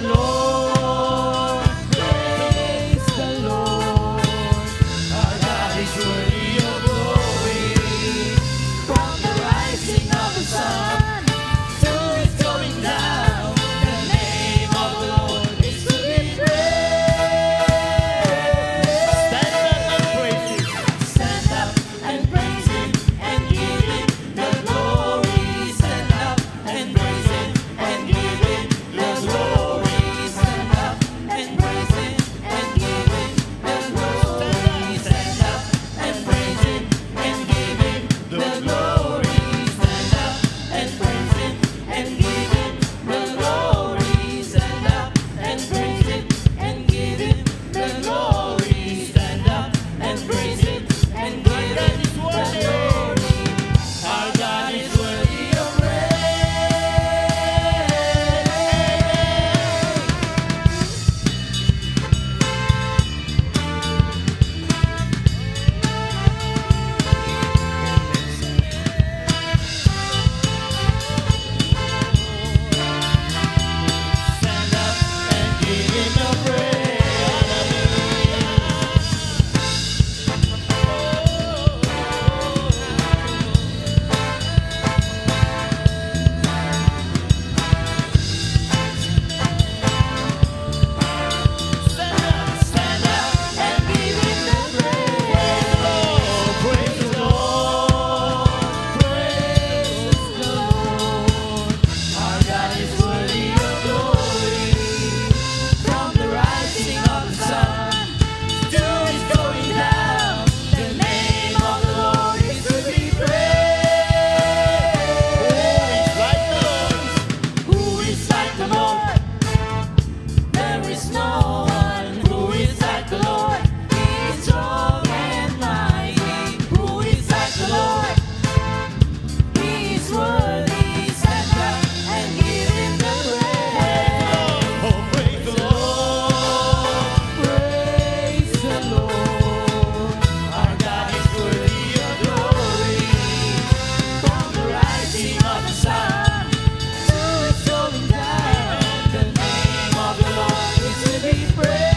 the Lord, praise the Lord. Our God is worthy of glory. From the rising of the sun to its going down, the name of the Lord is to be praised. Stand up and praise Him and give Him the glory. Stand up and praise Him and give Him the glory. Stand up and praise Him and give Him the glory. Stand up and praise Him and give Him the glory. Stand up and praise Him and give Him the glory. Stand up and praise Him and give Him the glory. Stand up and praise Him and give Him the glory. Our God is worthy of Stand up and give Him the Stand up and give Him the praise. Praise the Lord, praise the Lord. Our God is worthy of glory. From the rising of the sun to its going down, the name of the Lord is to be praised. Who is like the Lord? There is no one who is like the Lord. He is strong and mighty. Who is like the Lord? He is worthy. Stand up and give Him the praise. Oh, praise the Lord. Praise the Lord. Our God is worthy of glory. From the rising of the sun to its going down, the name of the Lord is to be praised.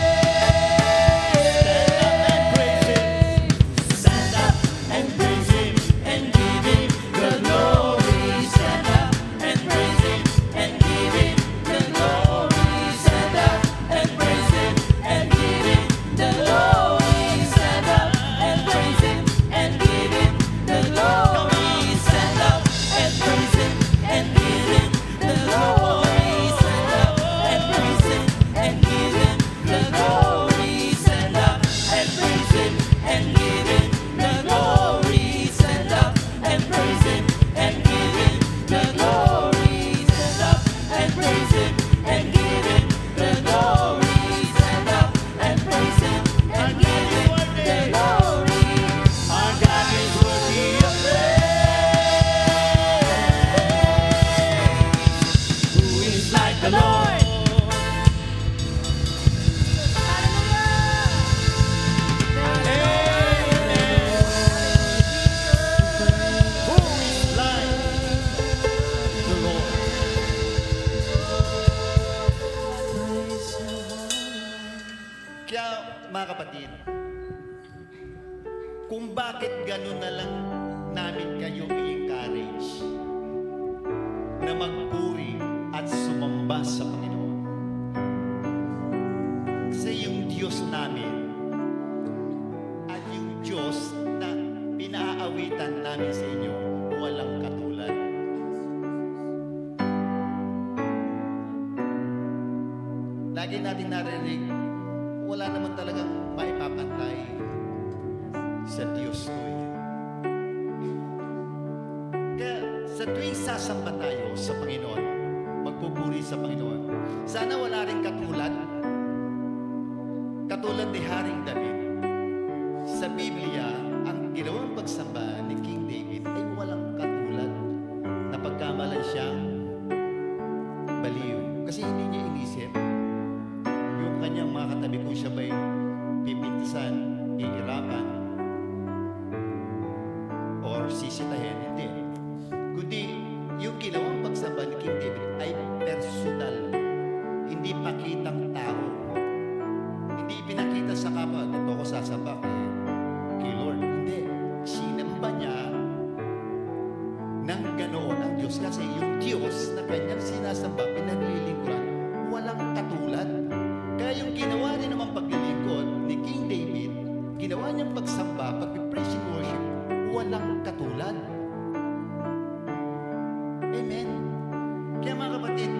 Stand up and praise Him and give Him the glory. Stand up and praise Him and give Him the glory. Stand up and praise Him and give Him the glory. Stand up and praise Him and give Him the glory. Stand up and praise Him and give Him the glory. Stand up and praise Him and give Him the glory. Stand up and praise Him and give Him the glory. Stand up and praise Him and give Him the glory. Stand up and praise Him and give Him the glory. Stand up and praise Him and give Him the glory. Our God is worthy of praise. Who is like the Lord? Kaya mga kapatid, kung bakit gano'n na lang namin kayo i-encourage na magpuri at sumamba sa Panginoon. Kasi yung Diyos namin at yung Diyos na pinaawitan namin sa inyo, walang katulad. Lagi natin narinig, wala naman talagang maipapantay sa Diyos ko eh. Kaya sa tuwing sasamba tayo sa Panginoon, magpupuri sa Panginoon, sana wala rin katulad ni Haring David. Sa Biblia, ang ginawang pagsamba ni King David ay walang katulad na pagkamalan siyang baliw. Kasi hindi niya inisip yung kanyang mga katabi kung siya ba'y pipintisan, iirapan, or sisitahin. Hindi. Kundi yung ginawang pagsamba ni King David ay personal. Hindi sa kapwa, dito ko sasamba kay Lord. Hindi. Sinamba niya ng ganoon ang Diyos. Kasi yung Diyos na kanyang sinasamba, pinaglilingkuran, walang katulad. Kaya yung ginawa niya naman paglilingkod ni King David, ginawa niyang pagsamba, pag-praise and worship, walang katulad. Amen. Kaya mga kapatid,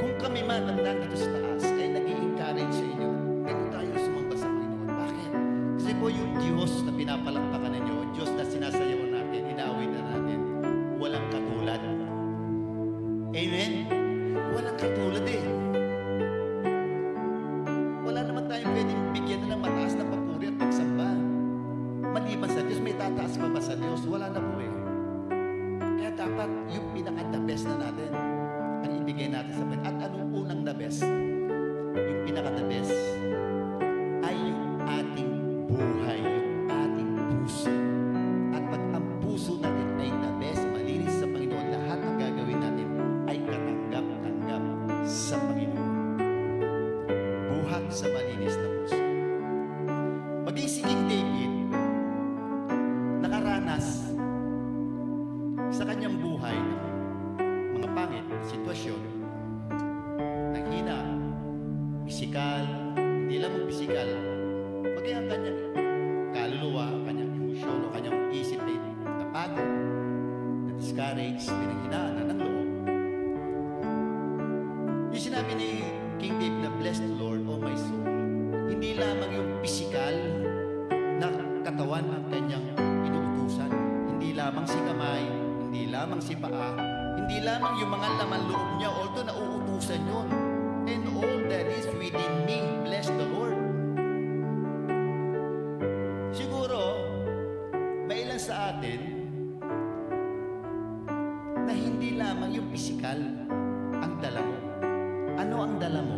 kung kami man ang nandito sa taas, ay nag-i-encourage sa inyo, ganun tayo sumamba sa Panginoon. Bakit? Kasi po yung Diyos na pinapalakpakan ninyo, Diyos na sinasayawan natin, inaawit na natin, walang katulad. Amen? Walang katulad eh. Wala naman tayong pwedeng bigyan na ng mataas na papuri at pagsamba. Maliban sa Diyos, may tataas pa ba sa Diyos? Wala na po eh. Kaya dapat yung pinaka-the best na natin ang ibigay natin sa Panginoon. At anong unang the best? Yung pinaka-the best ay yung ating buhay, yung ating puso. At pag ang puso natin ay the best, malinis sa Panginoon, lahat ng gagawin natin ay katanggap-tanggap sa Panginoon. Buhat sa malinis na puso. Maging si King David, nakaranas sa kanyang buhay ng mga pangit na sitwasyon, nanghina, pisikal, hindi lamang pisikal, maging ang kanyang kaluluwa, kanyang emosyon o kanyang isip na napagod, na-discourage, pinanghinaan na ng loob. Yung sinabi ni King David na, "Bless the Lord, O my soul." Hindi lamang yung pisikal na katawan ang kanyang inuutusan. Hindi lamang si kamay, hindi lamang si paa, hindi lamang yung mga laman loob niya, although nauutusan yun. And all that is within me, bless the Lord. Siguro, may ilan sa atin na hindi lamang yung pisikal ang dala mo. Ano ang dala mo?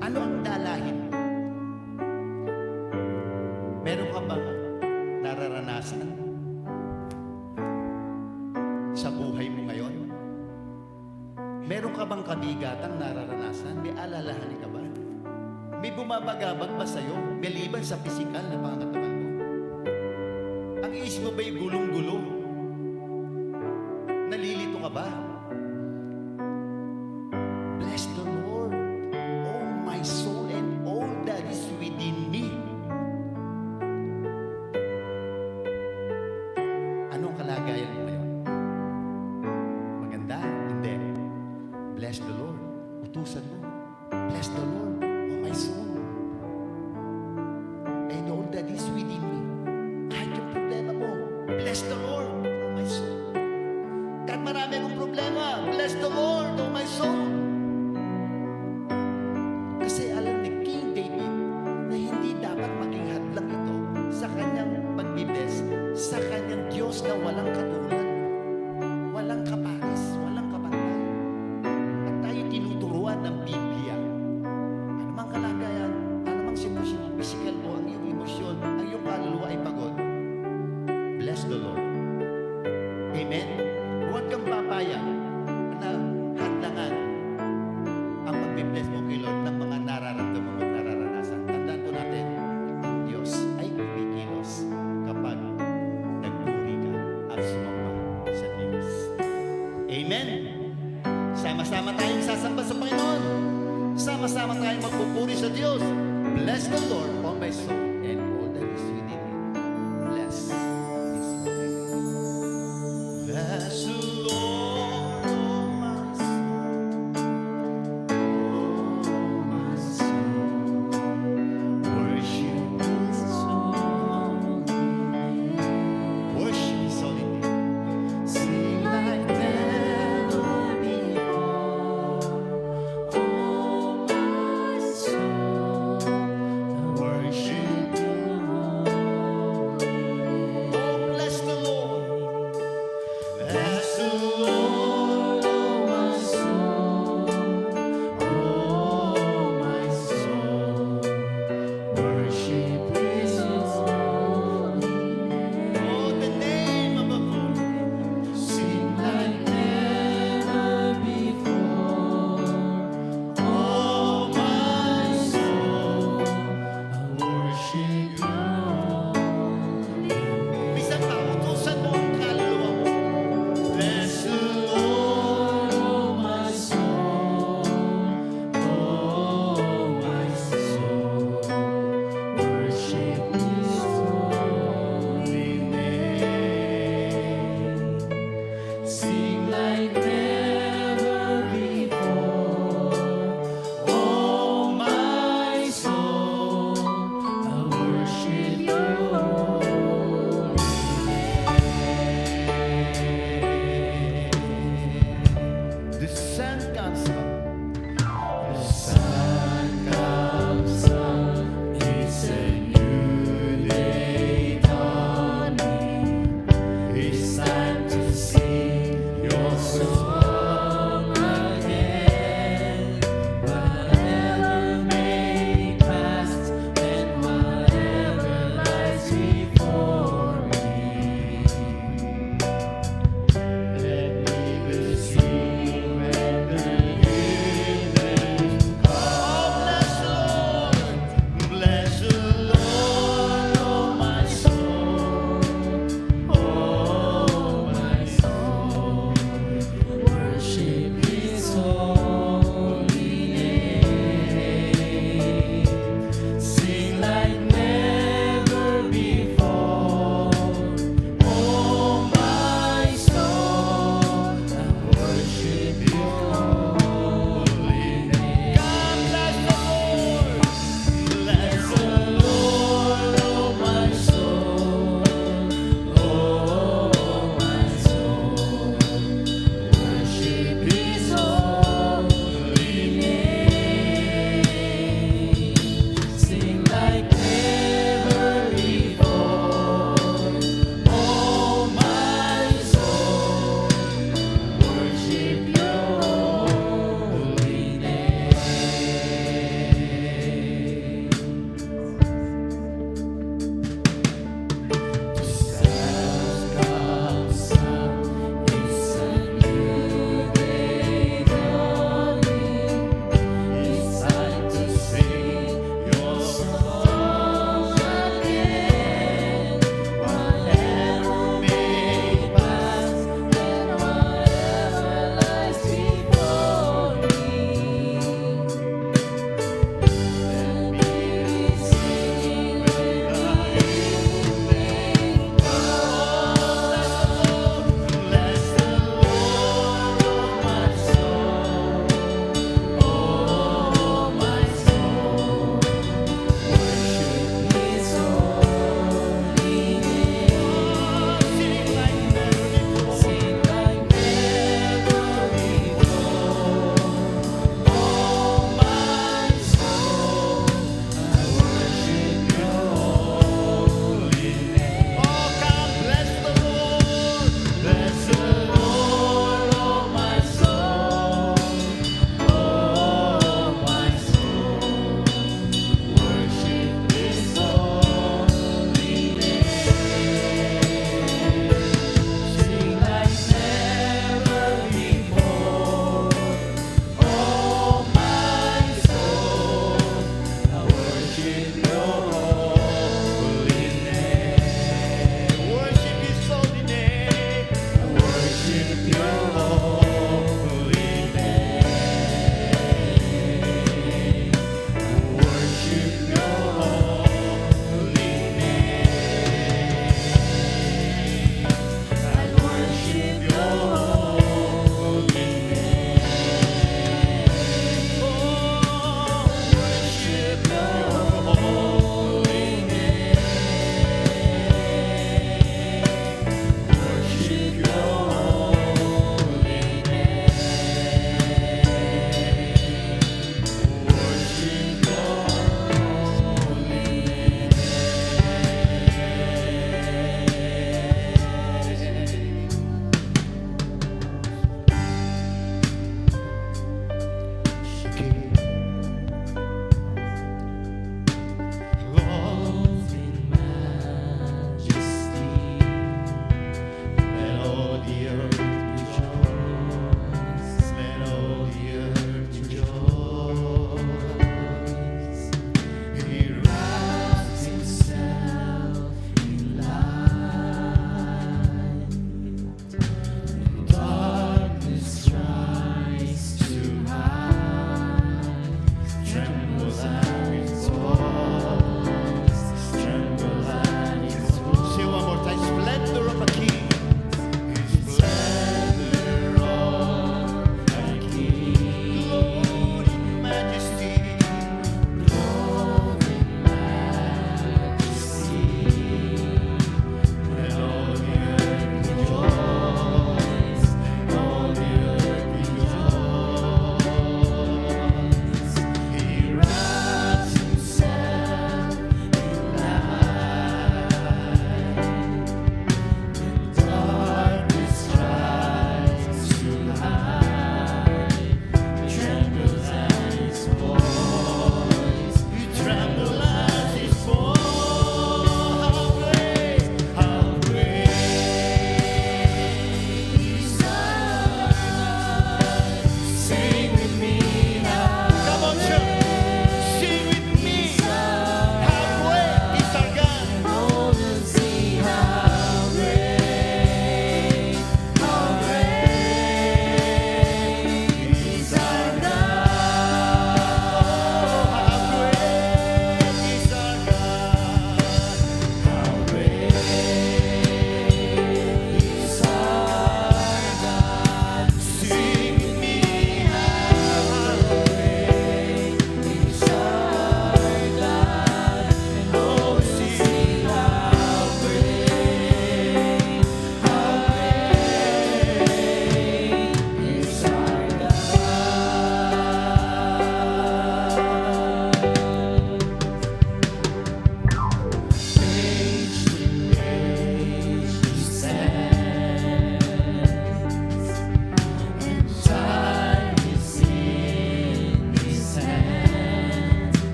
Ano ang dalahin mo? Meron ka bang nararanasan sa buhay mo ngayon? Meron ka bang kabigatang nararanasan? May alalahanin ka ba? May bumabagabag ba sa'yo? Maliban sa pisikal na pangatawan mo? Ang isip mo ba'y gulong-gulo? Nalilito ka ba? Bless the Lord, oh my soul, and all that is within me. Anong kalagayan mo ngayon? Maganda? Hindi. Bless the Lord. Utusan mo. Bless the Lord, oh my soul. And all that is within me. Kahit yung problema mo, bless the Lord, oh my soul. Kahit marami akong problema, bless the Lord, oh my soul. Kasi alam ni King David na hindi dapat maging hadlang ito sa kanyang pagbibless, sa kanyang Diyos na walang katulad, walang kapares, walang kapantay. At tayo tinuturuan ng Biblia. Ano mang kalagayan, ano mang sitwasyon, ang physical mo, ang iyong emosyon, ang iyong kaluluwa ay pagod, bless the Lord. Amen? Huwag kang papayag na hadlangan ang pagbibless mo kay Lord ng mga nararamdaman mo at nararanasan. Tandaan po natin, ang Diyos ay kumikilos kapag nagpuri ka at sumamba sa Diyos. Amen? Sama-sama tayong sasamba sa Panginoon. Sama-sama tayong magpupuri sa Diyos. Bless the Lord, O my soul, and all that is within me. Bless His holy name. Bless the Lord, O my soul. Worship His holy name. Worship His holy name. Sing like never before. Oh my soul, worship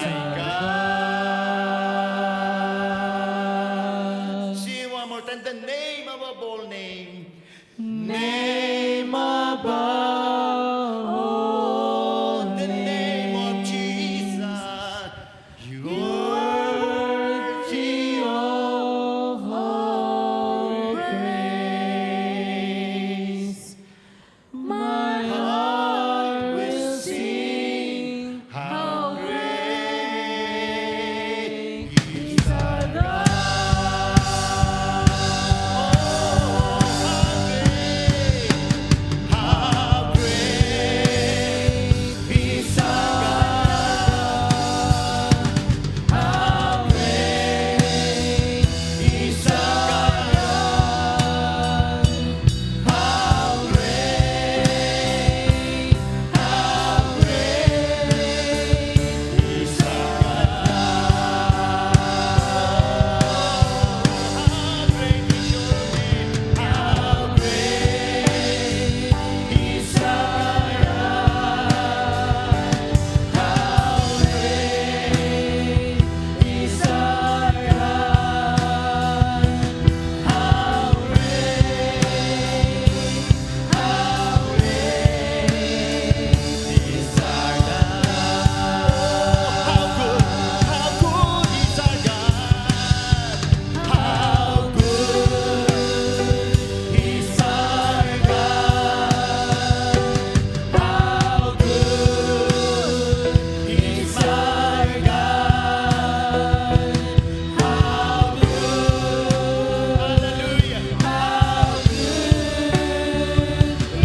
my God. See one more time, the name above all name. Name above all, the name of Jesus. You worthy of all praise. My heart will sing how great is our God. How great is our God. How great is our God. How great is our God. How great is your name. How great is our God. How great is our God. How great is our God. How good is our God. How good is our God. How good is our God. How good, hallelujah. How good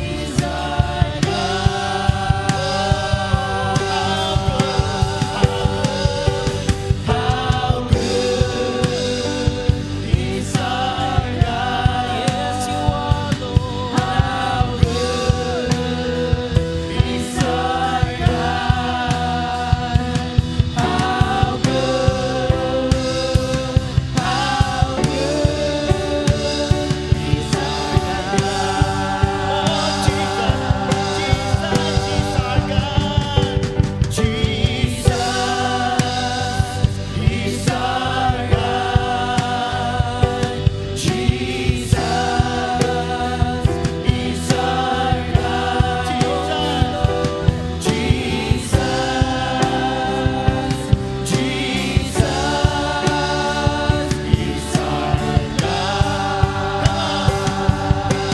is our God. How good is our God. Yes, you are, Lord. How good is our God. How good is our God. Jesus is our God. Jesus is our God. Jesus is our God.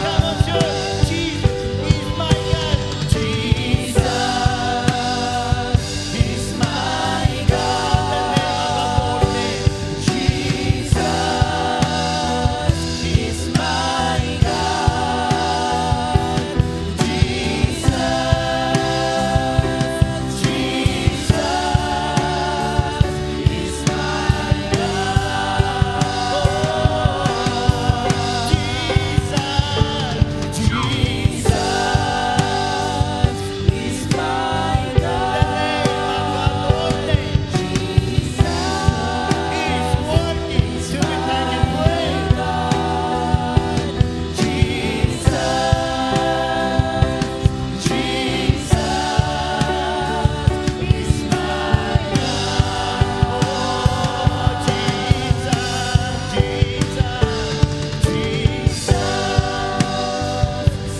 Come on, church. Jesus is my God. Jesus is my God. Jesus is my God. Jesus is my God. Jesus is my God. Jesus is worthy to be thanked and praised. Jesus is my God. Jesus is my God. Jesus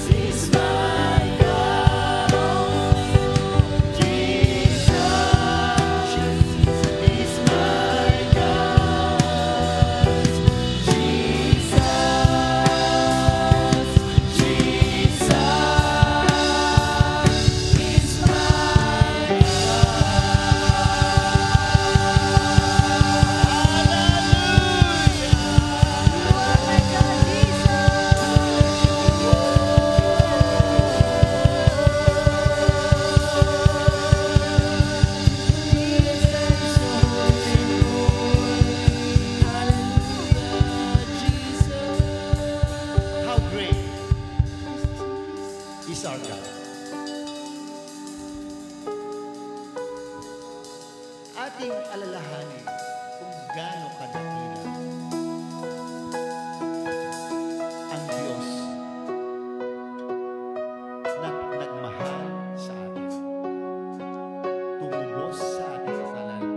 is my God. How great is our God. Ating alalahanin kung gaano kadakila ang Diyos na nagmahal sa atin, tumubos sa ating kasalanan,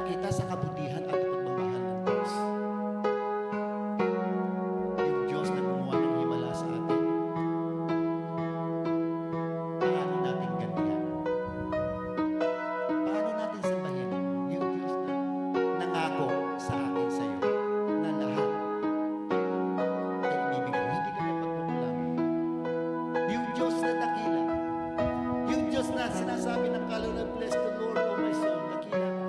kita sa kabutihan at pagmamahal ng Diyos. Yung Diyos na gumawa ng himala sa atin, paano natin ganyan? Paano natin sambahin yung Diyos na nangako sa akin sa iyo na lahat ay ibibigay, hindi ka niya pagkukulangan. Yung Diyos na dakila, yung Diyos na sinasabi ng kaluluwa, bless the Lord, O my soul, dakila ka.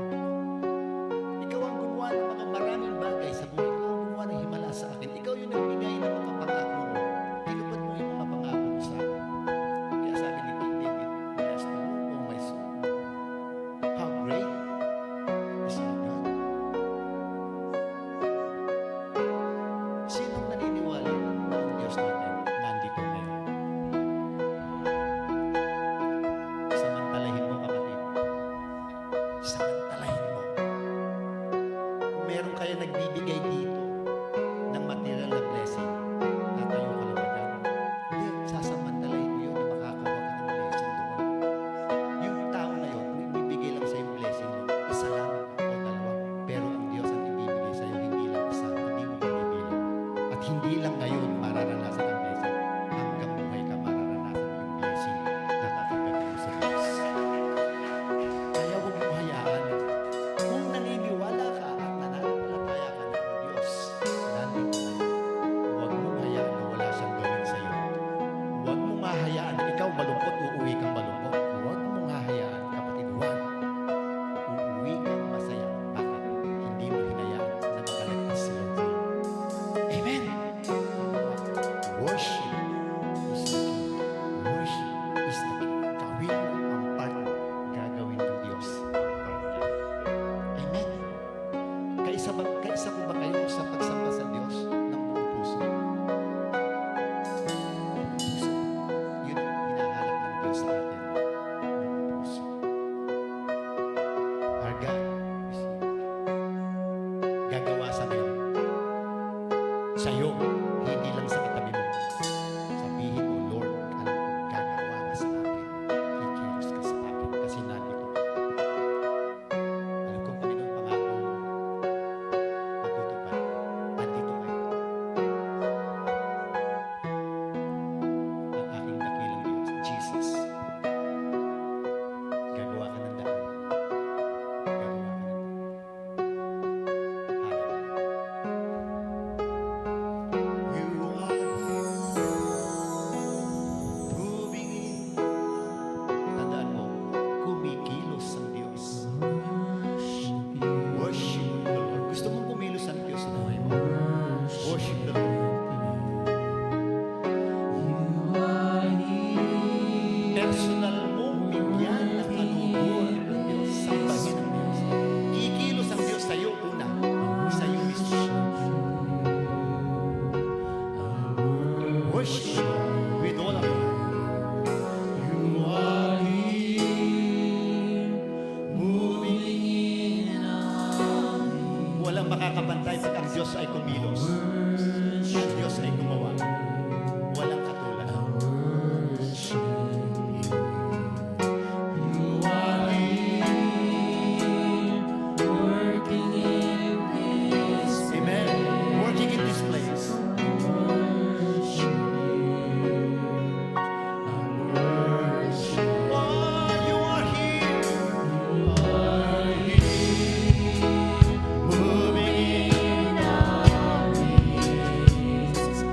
Ikaw ang gumawa ng mga maraming bagay sa buhay. Ikaw ang gumawa ng himala sa akin. Ikaw yung nagbigay ng mga pangako mo. Tinupad mo yung mga pangako mo sa akin. Kaya sabi ni King David, bless the Lord, O my soul. How great is our God. Sinong naniniwala na ang Diyos natin nandito ngayon? Samantalahin mo, kapatid. Samantalahin mo. Kung meron kayo nagbibigay dito ng material na blessing, tatayo ka lang ba dyan? Hindi, sasamantalahin mo yun na makakuha ka ng blessing doon. Yung tao na yun, kung ibibigay lang sa'yo yung blessing mo, isa lang o dalawa. Pero ang Diyos ang ibibigay sa'yo, hindi lang isa, hindi mo mabibilang. At hindi lang ngayon mararanasan ang blessing. Hanggang buhay ka mararanasan yung blessing na tatanggapin mo sa Diyos. Kaya huwag mo hayaan. Kung naniniwala ka at nananampalataya ka na ang Diyos, nandito na yun. Huwag mong hayaan na wala siyang gawin sa iyo. Huwag mong hahayaan na ikaw malungkot, uuwi kang malungkot. Huwag mong hahayaan, kapatid, huwag. Uuwi kang masaya. Bakit? Hindi mo hinayaan na makalagpas sila sa iyo. Amen! Worship is the key. Worship is the key. Gawin mo ang part mo. Gagawin ng Diyos ang part niya. Amen. Kaisa po ba kayo sa pagsamba sa Diyos ng buong puso? Buong puso. Yun ang hinahanap ng Diyos sa atin. Buong puso. Our God is gagawa sa iyo. Sa iyo, hindi lang sa kitabi mo. Sabihin mo, Lord, alam ko, gagawa ka sa akin. Kikilos ka sa akin kasi nandito ka. Alam ko, Panginoon, pangako mo, matutupad. Nandito kayo. Ang aking dakilang Diyos, Jesus, gagawa ka ng daan. Gagawa ka ng daan. Hallelujah. You are moving in. Tandaan mo, kumikilos ang Diyos. Worship the Lord. Gusto mong kumilos ang Diyos sa buhay mo? Worship the Lord. Personal mong bigyan ng kaluhuan ng Diyos. Sambahin ang Diyos. Kikilos ang Diyos sa iyo una. Sa iyo mismo. Worship with all of your heart. You are here, moving in our midst. Walang makakapantay pag ang Diyos ay kumilos. Ang Diyos ay gumawa. Walang katulad. You are here, working in this. Amen. Working in this place. Oh, you are here. You are here, moving in our midst.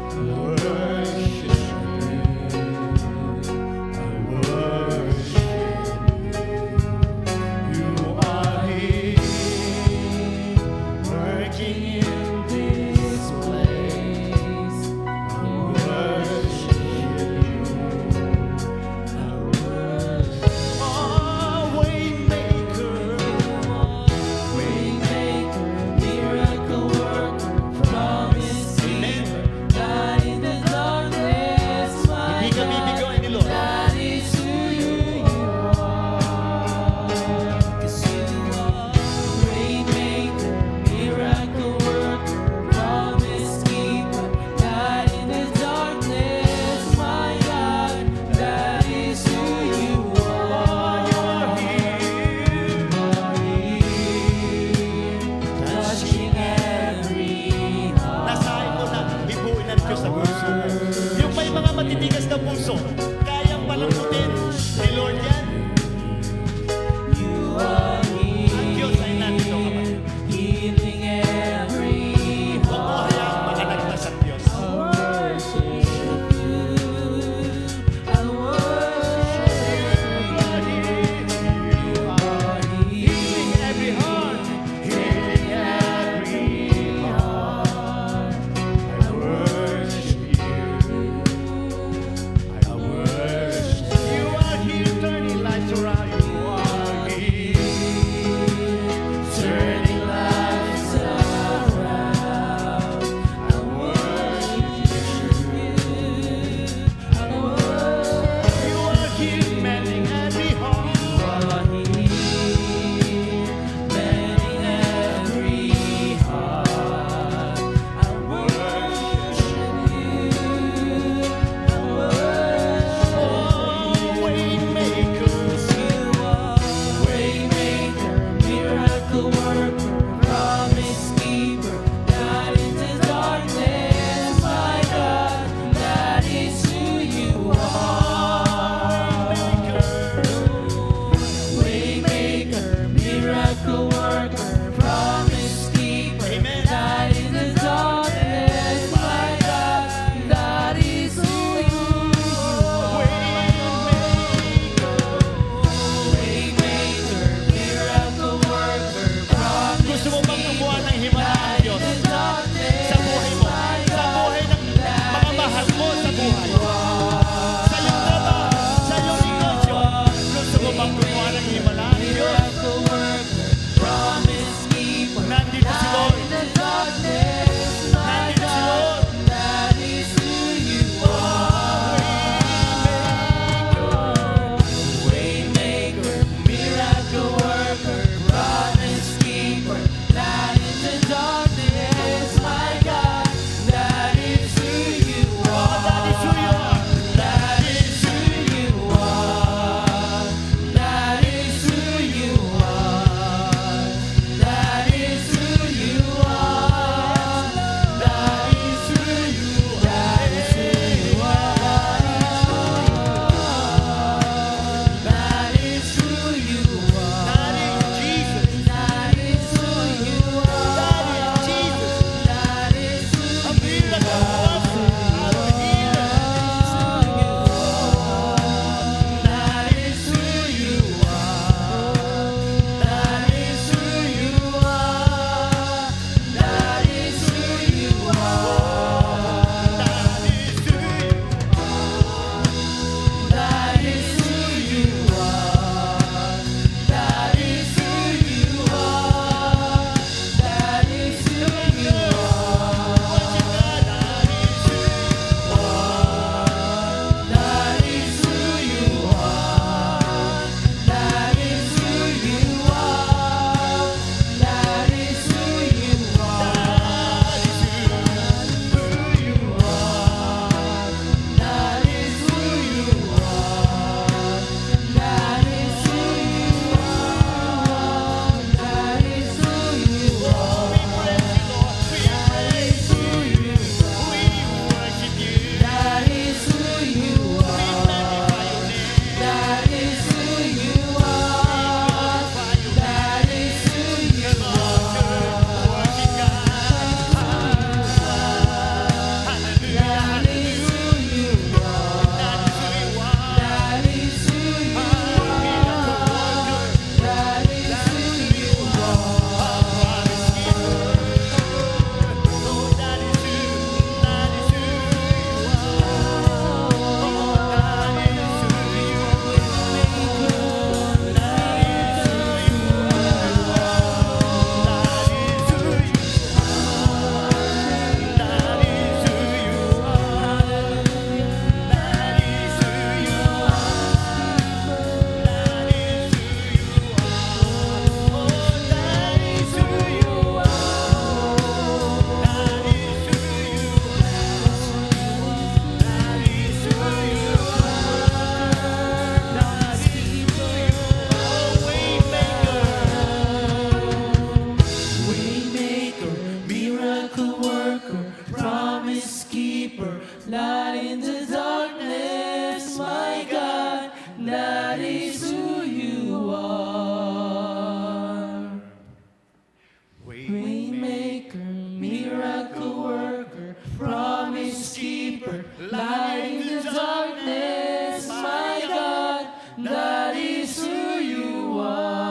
miracle worker, promise keeper, light in the darkness, my God, that is who you are.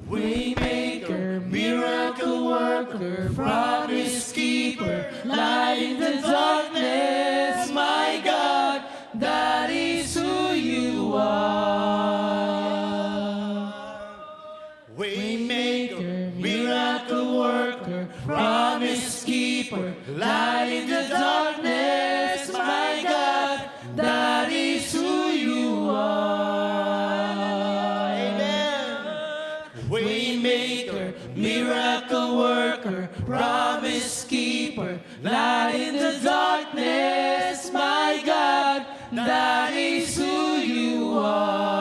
Waymaker, miracle worker, promise keeper, light in the darkness, my God, that is who you are. Waymaker, miracle worker, promise keeper, light in the darkness, my God, that is who you are. Amen. Waymaker, miracle worker, promise keeper, light in the darkness, my God, that is who you are.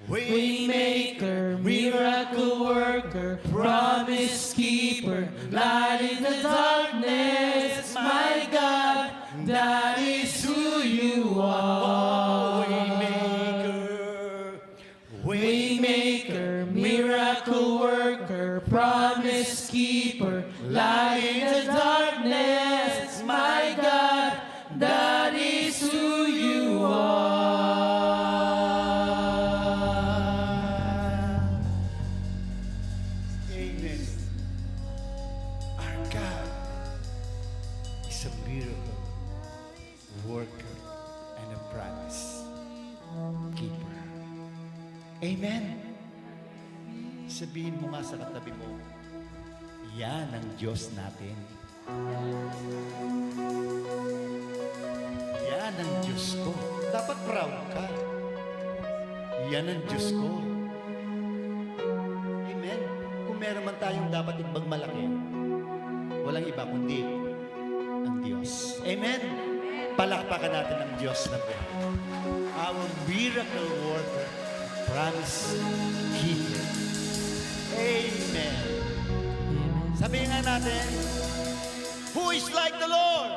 Waymaker, miracle worker, promise keeper, light in the darkness, my God, that is who you are. Waymaker, miracle worker, promise keeper, light in the darkness, my God, that is who you are. Amen. Our God is a miracle worker and a promise keeper. Amen. Sabihin mo nga sa katabi mo, yan ang Diyos natin. Yan ang Diyos ko. Dapat proud ka. Yan ang Diyos ko. Amen. Kung meron man tayong dapat ibang malaki, walang iba kundi ang Diyos. Amen. Palakpakan natin ang Diyos na buhay. Our miracle worker, promise keeper. Amen. Sabihin nga natin, who is like the Lord?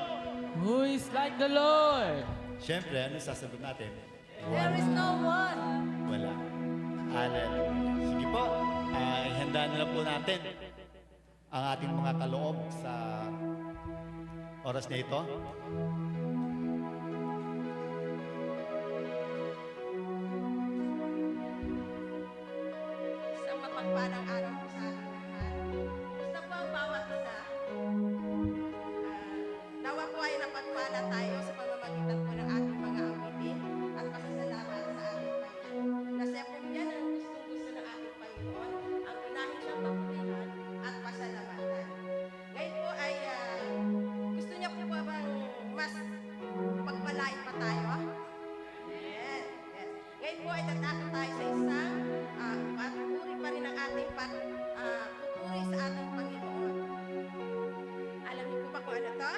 Who is like the Lord? Siyempre, ano sasagot natin? There is no one. Wala. Hallelujah. Sige po, ihanda na lang po natin ang ating mga kaloob sa oras na ito. Isang mapagpalang araw po sa ating lahat. Gusto po ang bawat isa. Nawa po ay napagpala tayo sa pamamagitan po ng ating mga awitin at pasasalamat sa ating Panginoon. Kasi po yan ang gustong-gusto ng ating Panginoon, ang unahin siyang papurihan at pasalamatan. Ngayon po ay gusto niya po ba bang mas pagpalain pa tayo? Yes, yes. Ngayon po ay tatako tayo sa isang papuri pa rin ang ating papuri sa ating Panginoon. Alam niyo po ba kung ano to?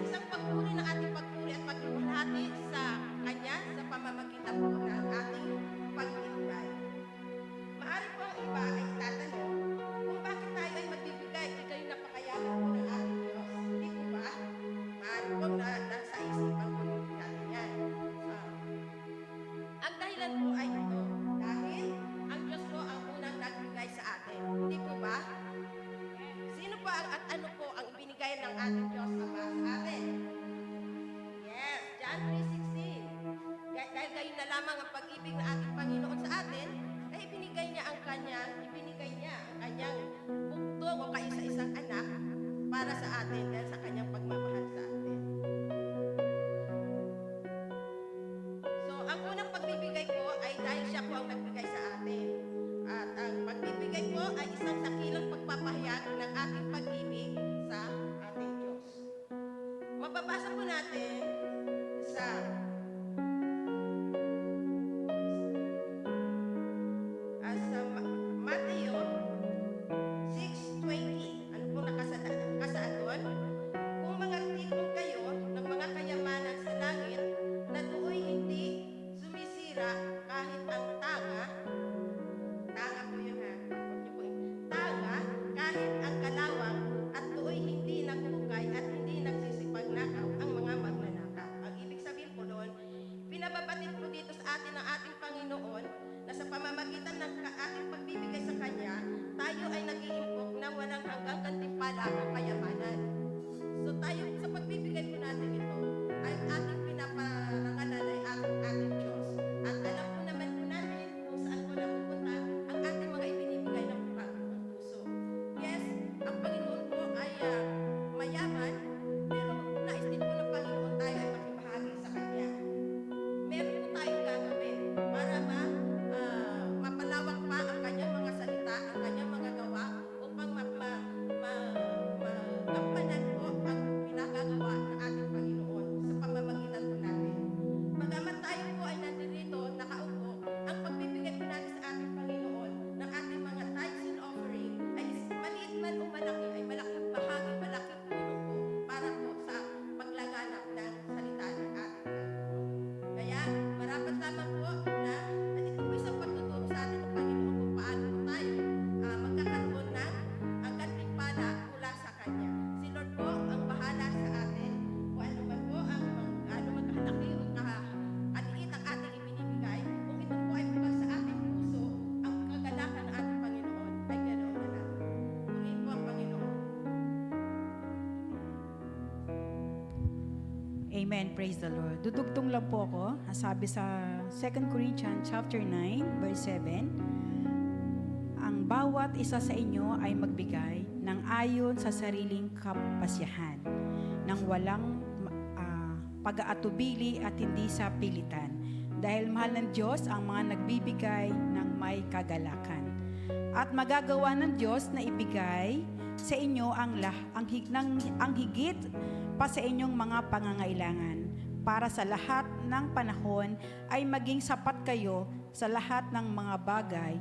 Isang pagpuri ng ating pagpuri at pagluluhati sa Kanya sa pamamagitan po ng ating pagbibigay. Maaari po ang iba ay tatanong kung bakit tayo ay magbibigay kay kayo napakayaman po ng ating Diyos. Hindi po ba? Maaari po nasa isipan po natin yan. Ang dahilan po ay ito, dahil ang Diyos po ang unang nagbigay sa atin. Hindi po ba? Sino po at ano po ang ibinigay ng ating Diyos Ama sa atin? Yes, John 3:16. Dahil gayon na lamang ang pag-ibig ng ating Panginoon sa atin, ay ibinigay niya ang kanyang bugtong o kaisa-isang anak para sa atin dahil sa kanyang pagmamahal sa atin. So, ang unang pagbibigay po ay dahil siya po ang nagbigay sa atin. At ang pagbibigay po ay isang dakilang pagpapahayag ng ating pag-ibig sa ating Diyos. Mababasa po natin sa Amen. Praise the Lord. Dudugtong lang po ako. Sabi sa 2 Corinthians chapter 9, verse 7, ang bawat isa sa inyo ay magbigay ng ayon sa sariling kapasyahan, ng walang pag-aatubili at hindi sa pilitan. Dahil mahal ng Diyos ang mga nagbibigay ng may kagalakan. At magagawa ng Diyos na ibigay sa inyo ang higit pa sa inyong mga pangangailangan, para sa lahat ng panahon ay maging sapat kayo sa lahat ng mga bagay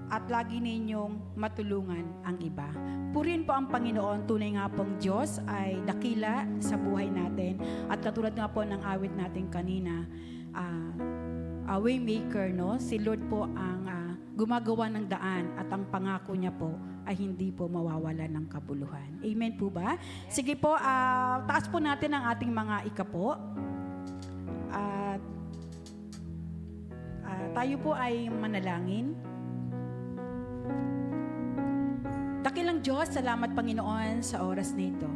at lagi ninyong matulungan ang iba. Purihin po ang Panginoon. Tunay nga pong Diyos ay dakila sa buhay natin. At katulad nga po ng awit natin kanina, waymaker, no? Si Lord po ang gumagawa ng daan at ang pangako niya po ay hindi po mawawala ng kabuluhan. Amen po ba? Sige po, taas po natin ang ating mga ikapo. At tayo po ay manalangin. Dakilang Diyos, salamat Panginoon sa oras na ito.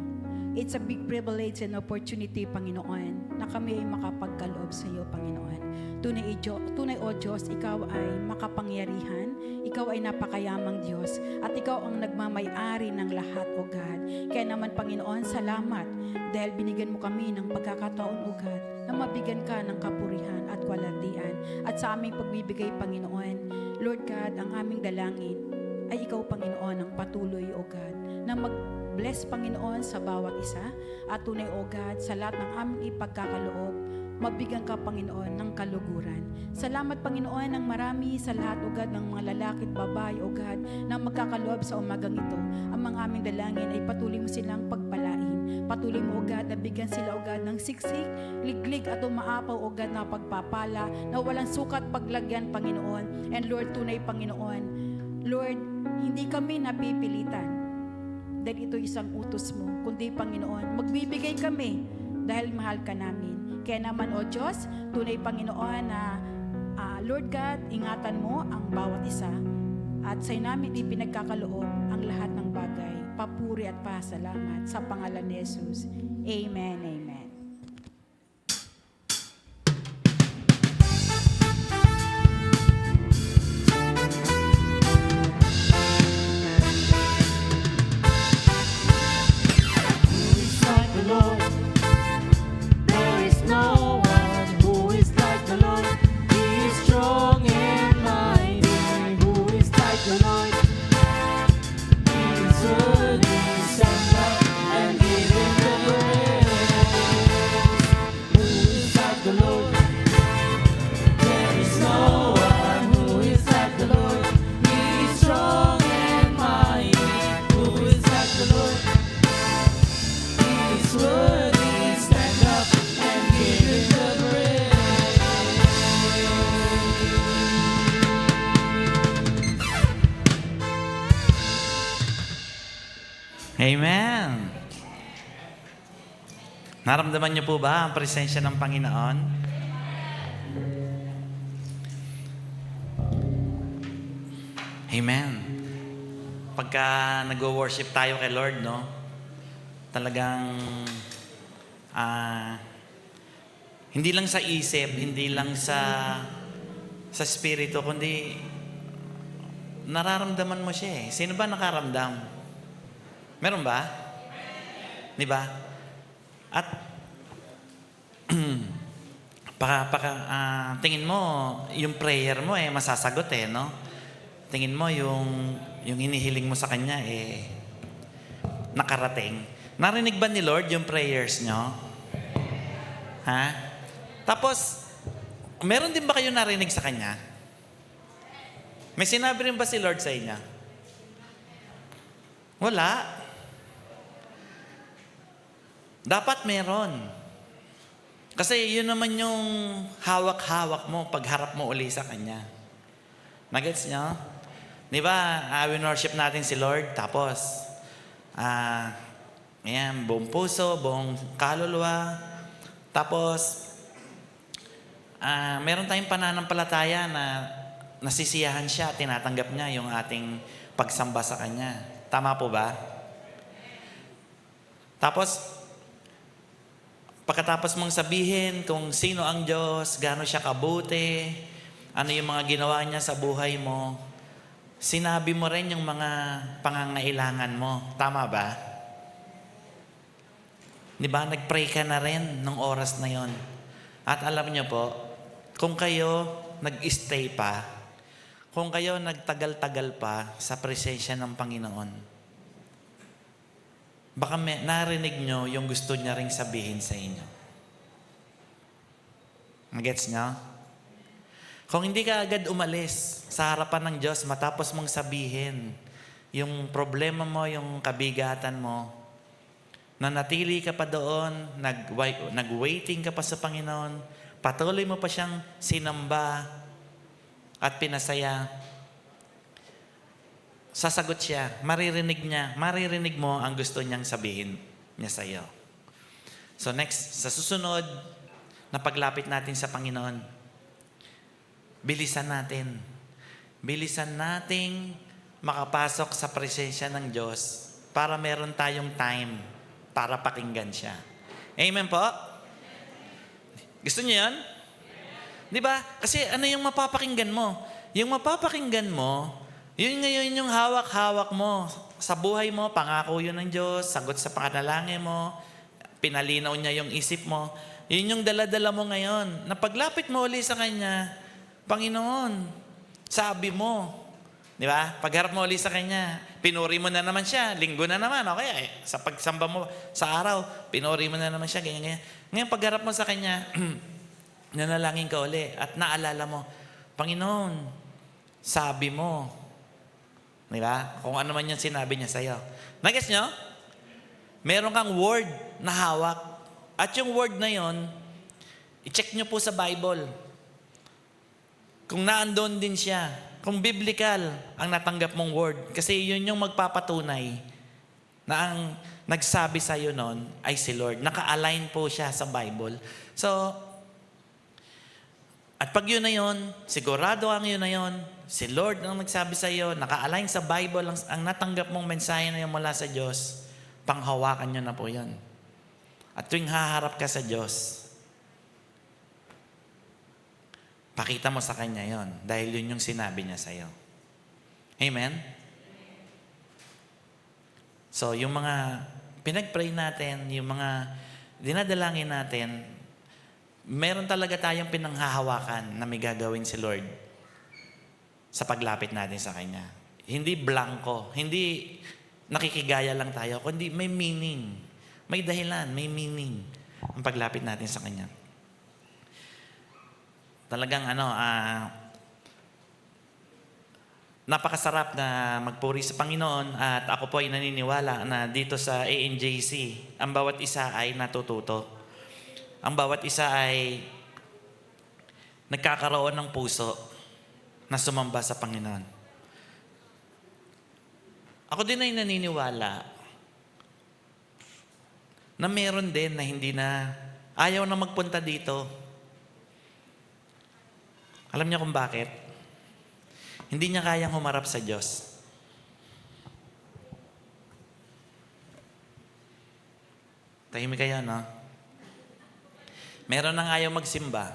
It's a big privilege and opportunity, Panginoon, na kami ay makapagkaloob sa iyo, Panginoon. Tunay o Diyos, Ikaw ay makapangyarihan, Ikaw ay napakayamang Diyos, at Ikaw ang nagmamay-ari ng lahat, O God. Kaya naman, Panginoon, salamat dahil binigyan mo kami ng pagkakataon, O God, na mabigyan ka ng kapurihan at kwalatian. At sa aming pagbibigay, Panginoon, Lord God, ang aming dalangin ay Ikaw, Panginoon, ang patuloy, O God, na mag-bless, Panginoon, sa bawat isa. At tunay, O God, sa lahat ng aming ipagkakaloob, mabigyan ka, Panginoon, ng kaluguran. Salamat, Panginoon, ng marami sa lahat, O God, ng mga lalaki at babae, O God, na magkakaloob sa umagang ito. Ang mga aming dalangin ay patuloy mo silang pagpalain. Patuloy mo, O God, na bigyan sila, O God, ng siksik, liglig at umaapaw, O God, na pagpapala, na walang sukat paglagyan, Panginoon. And Lord, tunay, Panginoon, Lord, hindi kami napipilitan dahil ito isang utos mo, kundi Panginoon, magbibigay kami dahil mahal ka namin. Kaya naman, O Diyos, tunay Panginoon na Lord God, ingatan mo ang bawat isa at sa'yo namin ipinagkakaloob ang lahat ng bagay. Papuri at pasalamat sa pangalan ni Jesus. Amen, amen. Like the Lord, there is no one who is like the Lord. He is strong and mighty. Who is like the Lord? He is worthy, stand up and give him the praise. Who is like the Lord? There is no one who is like the Lord. He is strong and mighty. Who is like the Lord? He's worthy, stand up and give him the praise. Amen. Naramdaman niyo po ba ang presensya ng Panginoon? Amen. Pagka nag-worship tayo kay Lord, no? Talagang hindi lang sa isip, hindi lang sa spirito, kundi nararamdaman mo siya eh. Sino ba nakaramdam? Meron ba? Di ba? At tingin mo, yung prayer mo eh, masasagot eh, no? Tingin mo yung hinihiling mo sa Kanya eh, nakarating. Narinig ba ni Lord yung prayers nyo? Ha? Tapos, meron din ba kayo narinig sa Kanya? May sinabi rin ba si Lord sa inyo? Wala. Dapat meron. Kasi yun naman yung hawak-hawak mo pagharap mo uli sa Kanya. Nagets nyo? Di ba, worship natin si Lord, tapos, ayan, buong puso, buong kaluluwa. Tapos, meron tayong pananampalataya na nasisiyahan siya, tinatanggap niya yung ating pagsamba sa Kanya. Tama po ba? Tapos, Pagkatapos mong sabihin kung sino ang Diyos, gaano siya kabuti, ano yung mga ginawa niya sa buhay mo, sinabi mo rin yung mga pangangailangan mo. Tama ba? Di ba? Nag-pray ka na rin nung oras na yon. At alam niyo po, kung kayo nag-stay pa, kung kayo nagtagal-tagal pa sa presensya ng Panginoon, baka narinig nyo yung gusto niya ring sabihin sa inyo. Magets nyo? Kung hindi ka agad umalis sa harapan ng Diyos matapos mong sabihin yung problema mo, yung kabigatan mo, nanatili ka pa doon, nag-waiting ka pa sa Panginoon, patuloy mo pa siyang sinamba at pinasaya, sasagot siya, maririnig mo ang gusto niyang sabihin niya sa iyo. So next, sa susunod na paglapit natin sa Panginoon, bilisan nating makapasok sa presensya ng Diyos para meron tayong time para pakinggan siya. Amen po? Gusto niyo yan? Di ba? Kasi ano yung mapapakinggan mo? Yung mapapakinggan mo, yun ngayon yung hawak-hawak mo sa buhay mo, pangako yun ng Diyos, sagot sa panalangin mo, pinalinaw niya yung isip mo. Yun yung dala-dala mo ngayon. Na paglapit mo uli sa Kanya, Panginoon, sabi mo. Di ba? Pagharap mo uli sa Kanya, pinuri mo na naman siya, linggo na naman, okay? Sa pagsamba mo sa araw, pinuri mo na naman siya, ganyan. Ngayon, pagharap mo sa Kanya, nanalangin ka uli at naalala mo, Panginoon, sabi mo. Di ba? Kung ano man yung sinabi niya sa'yo. Nag-gets nyo? Meron kang word na hawak. At yung word na yon, i-check nyo po sa Bible. Kung naandun din siya, kung biblical ang natanggap mong word. Kasi yun yung magpapatunay na ang nagsabi sa'yo nun ay si Lord. Naka-align po siya sa Bible. So, at pag yun na yun, sigurado ang yun na yun, si Lord ang nagsabi sa iyo, naka-align sa Bible ang natanggap mong mensahe na yun mula sa Diyos, panghawakan nyo na po yun. At tuwing haharap ka sa Diyos, pakita mo sa Kanya yon dahil yun yung sinabi niya sa iyo. Amen? So, yung mga pinag-pray natin, yung mga dinadalangin natin, meron talaga tayong pinanghahawakan na may gagawin si Lord sa paglapit natin sa Kanya. Hindi blanco, hindi nakikigaya lang tayo, kundi may meaning, may dahilan, may meaning ang paglapit natin sa Kanya. Talagang napakasarap na magpuri sa Panginoon at ako po ay naniniwala na dito sa ANJC, ang bawat isa ay natututo. Ang bawat isa ay nagkakaroon ng puso na sumamba sa Panginoon. Ako din ay naniniwala na meron din na hindi na ayaw na magpunta dito. Alam niyo kung bakit? Hindi niya kayang humarap sa Diyos. Tahimik kayo, no? Meron nang ayaw magsimba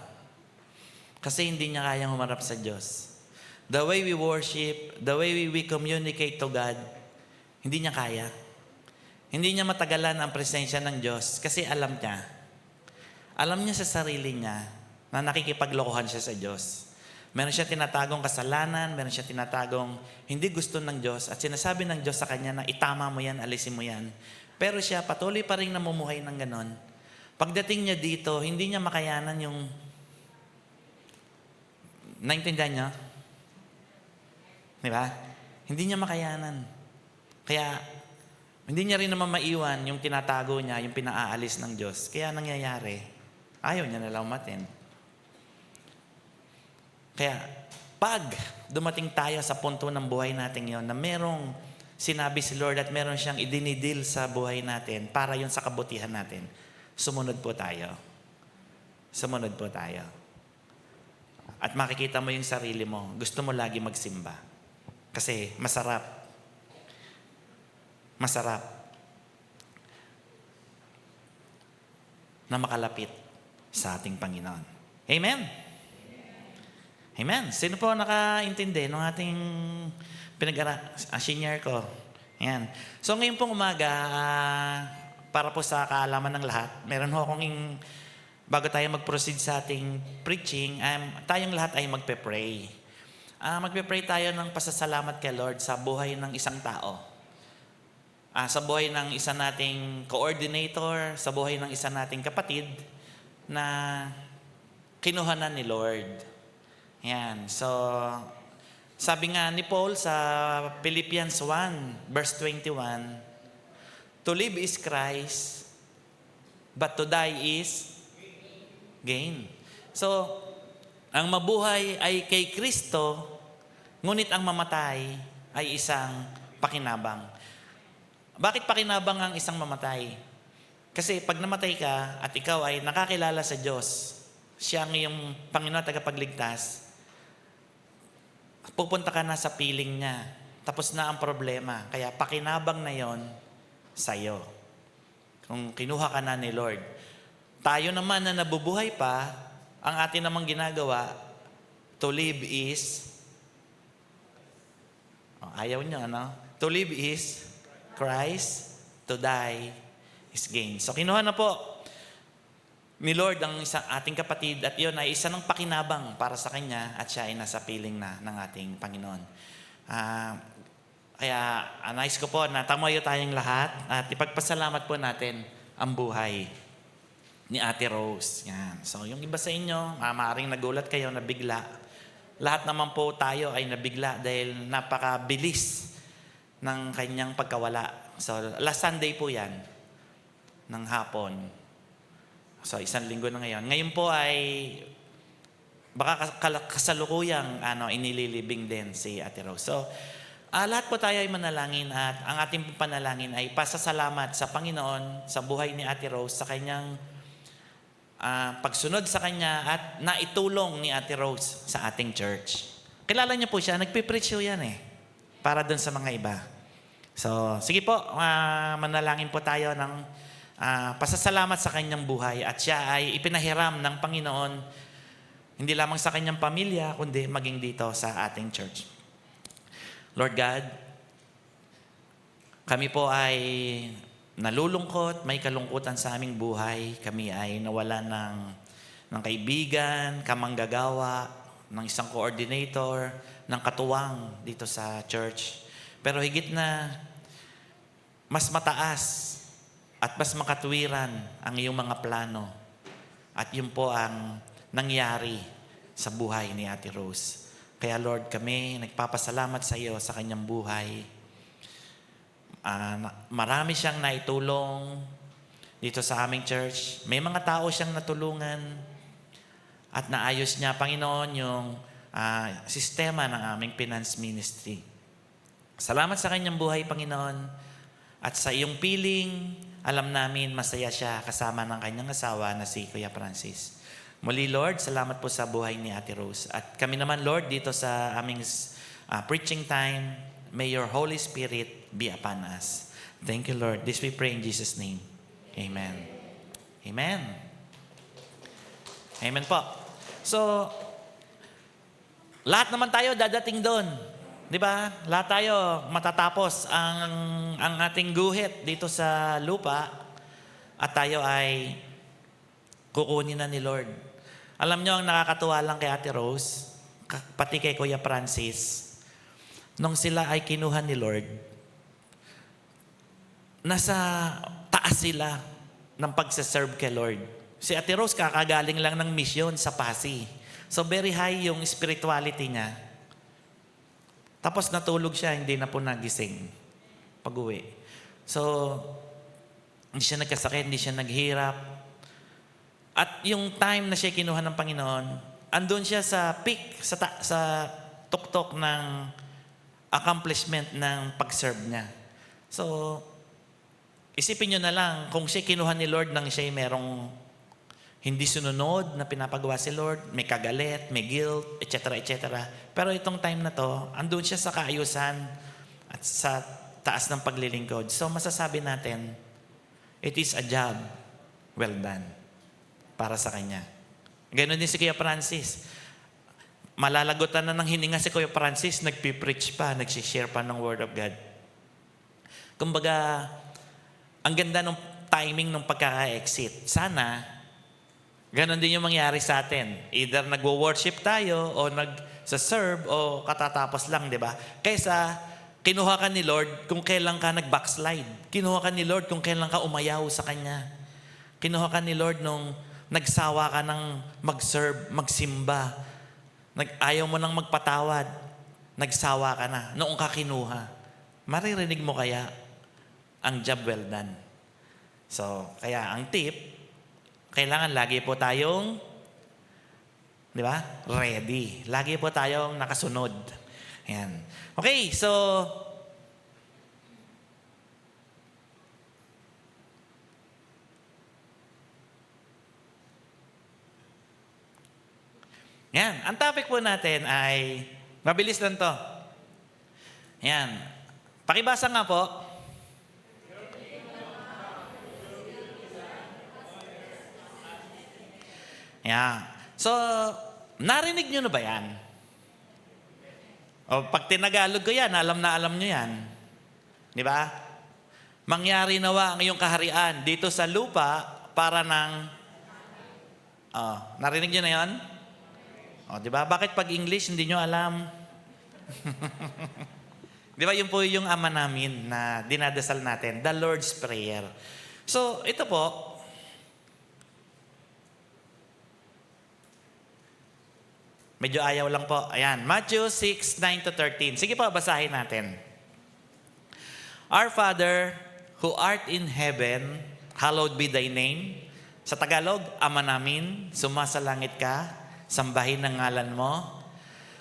kasi hindi niya kayang humarap sa Diyos. The way we worship, the way we communicate to God, hindi niya kaya. Hindi niya matagalan ang presensya ng Diyos kasi alam niya sa sarili niya na nakikipaglokohan siya sa Diyos. Meron siya tinatagong kasalanan, meron siya tinatagong hindi gusto ng Diyos at sinasabi ng Diyos sa kanya na itama mo yan, alisin mo yan. Pero siya patuloy pa rin namumuhay ng ganon. Pagdating niya dito, hindi niya makayanan yung... Naintindihan niyo? Di ba? Hindi niya makayanan. Kaya, hindi niya rin naman maiwan yung tinatago niya, yung pinaaalis ng Diyos. Kaya nangyayari, ayaw niya nalang umattend. Kaya, pag dumating tayo sa punto ng buhay natin yon na merong sinabi si Lord at meron siyang idinidil sa buhay natin para yun sa kabutihan natin, sumunod po tayo. Sumunod po tayo. At makikita mo yung sarili mo. Gusto mo lagi magsimba. Kasi masarap. Masarap. na makalapit sa ating Panginoon. Amen? Amen. Sino po nakaintindi ng ating share ko? Ayan. So ngayon pong umaga, para po sa kaalaman ng lahat, meron ho akong bago tayo mag-proceed sa ating preaching, tayong lahat ay magpe-pray. Magpe-pray tayo ng pasasalamat kay Lord sa buhay ng isang tao. Sa buhay ng isa nating coordinator, sa buhay ng isa nating kapatid na kinuhanan ni Lord. Yan. So, sabi nga ni Paul sa Philippians 1, verse 21, to live is Christ, but to die is gain. So, ang mabuhay ay kay Kristo, ngunit ang mamatay ay isang pakinabang. Bakit pakinabang ang isang mamatay? Kasi pag namatay ka at ikaw ay nakakilala sa Diyos, siya ang iyong Panginoon at tagapagligtas, pupunta ka na sa piling niya. Tapos na ang problema. Kaya pakinabang na yon sa'yo. Kung kinuha ka na ni Lord. Tayo naman na nabubuhay pa, ang atin namang ginagawa, to live is, ayaw niyo, ano? To live is Christ, to die is gain. So kinuha na po ni Lord ang isang ating kapatid at yun ay isa ng pakinabang para sa kanya at siya ay nasa piling na ng ating Panginoon. Kaya nais ko po na tamayo tayong lahat at ipagpasalamat po natin ang buhay ni Ate Rose. Yan. So yung iba sa inyo, maaaring nagulat kayo na bigla. Lahat naman po tayo ay nabigla dahil napakabilis ng kanyang pagkawala. So last Sunday po yan ng hapon. So, 1 linggo na ngayon. Ngayon po ay baka kasalukuyang inililibing din si Ate Rose. So, lahat po tayo ay manalangin at ang ating panalangin ay pasasalamat sa Panginoon sa buhay ni Ate Rose, sa kanyang pagsunod sa kanya at naitulong ni Ate Rose sa ating church. Kilala niyo po siya, nagpipreach po yan para dun sa mga iba. So, sige po, manalangin po tayo ng pasasalamat sa kanyang buhay at siya ay ipinahiram ng Panginoon hindi lamang sa kanyang pamilya kundi maging dito sa ating church. Lord God, kami po ay nalulungkot, may kalungkutan sa aming buhay. Kami ay nawalan ng kaibigan, kamanggagawa, ng isang coordinator, ng katuwang dito sa church. Pero higit na mas mataas at mas makatwiran ang iyong mga plano. At yun po ang nangyari sa buhay ni Ate Rose. Kaya Lord, kami nagpapasalamat sa iyo sa kanyang buhay. Marami siyang naitulong dito sa aming church. May mga tao siyang natulungan at naayos niya, Panginoon, yung sistema ng aming finance ministry. Salamat sa kanyang buhay, Panginoon. At sa iyong piling, alam namin masaya siya kasama ng kanyang asawa na si Kuya Francis. Muli, Lord, salamat po sa buhay ni Ate Rose. At kami naman, Lord, dito sa aming preaching time, may your Holy Spirit be upon us. Thank you, Lord. This we pray in Jesus' name. Amen. Amen. Amen po. So, lahat naman tayo dadating doon. Di ba? Lahat tayo matatapos ang ating guhit dito sa lupa at tayo ay kukunin na ni Lord. Alam nyo, ang nakakatuwa lang kay Ate Rose, pati kay Kuya Francis, nung sila ay kinuha ni Lord, nasa taas sila ng pagsaserve kay Lord. Si Ate Rose kakagaling lang ng mission sa Pasig. So very high yung spirituality niya. Tapos natulog siya, hindi na po nagising pag-uwi. So, hindi siya nagkasakit, hindi siya naghirap. At yung time na siya kinuha ng Panginoon, andun siya sa peak, sa tuktok ng accomplishment ng pag-serve niya. So, isipin nyo na lang, kung siya kinuha ni Lord nang siya merong hindi sununod na pinapagawa si Lord, may kagalit, may guilt, etc., etc. Pero itong time na to, andun siya sa kaayusan at sa taas ng paglilingkod. So masasabi natin, it is a job well done. para sa kanya. Ganon din si Kuya Francis. Malalagutan na ng hininga si Kuya Francis, nagpipreach pa, nagsishare pa ng Word of God. Kumbaga, ang ganda ng timing ng pagkaka-exit. Sana, ganon din yung mangyari sa atin. Either nagwo-worship tayo o nag-serve o katatapos lang, di ba? Kaysa, kinuha ka ni Lord kung kailan ka nag-backslide. Kinuha ka ni Lord kung kailan ka umayaw sa Kanya. Kinuha ka ni Lord nung nagsawa ka ng mag-serve, magsimba. Ayaw mo nang magpatawad. Nagsawa ka na. Noong ka kinuha. Maririnig mo kaya ang job well done. So, kaya ang tip, kailangan lagi po tayong, di ba? Ready. Lagi po tayong nakasunod. Ayan. Okay, so, yan. Ang topic po natin ay, mabilis lang to. Yan. Pakibasa nga po. Yan. So, narinig nyo na ba yan? O pag tinagalog ko yan, alam na alam nyo yan. Di ba? Mangyari nawa ang iyong kaharian dito sa lupa para ng... narinig nyo na yan? O, di ba? Bakit pag English hindi nyo alam? Di ba? Yun po yung ama namin na dinadasal natin, the Lord's Prayer. So, ito po, medyo ayaw lang po. Ayan, Matthew 6:9-13. Sige po, basahin natin. Our Father, who art in heaven, hallowed be thy name. Sa Tagalog, Ama namin, sumasalangit ka, sambahin ang ngalan mo.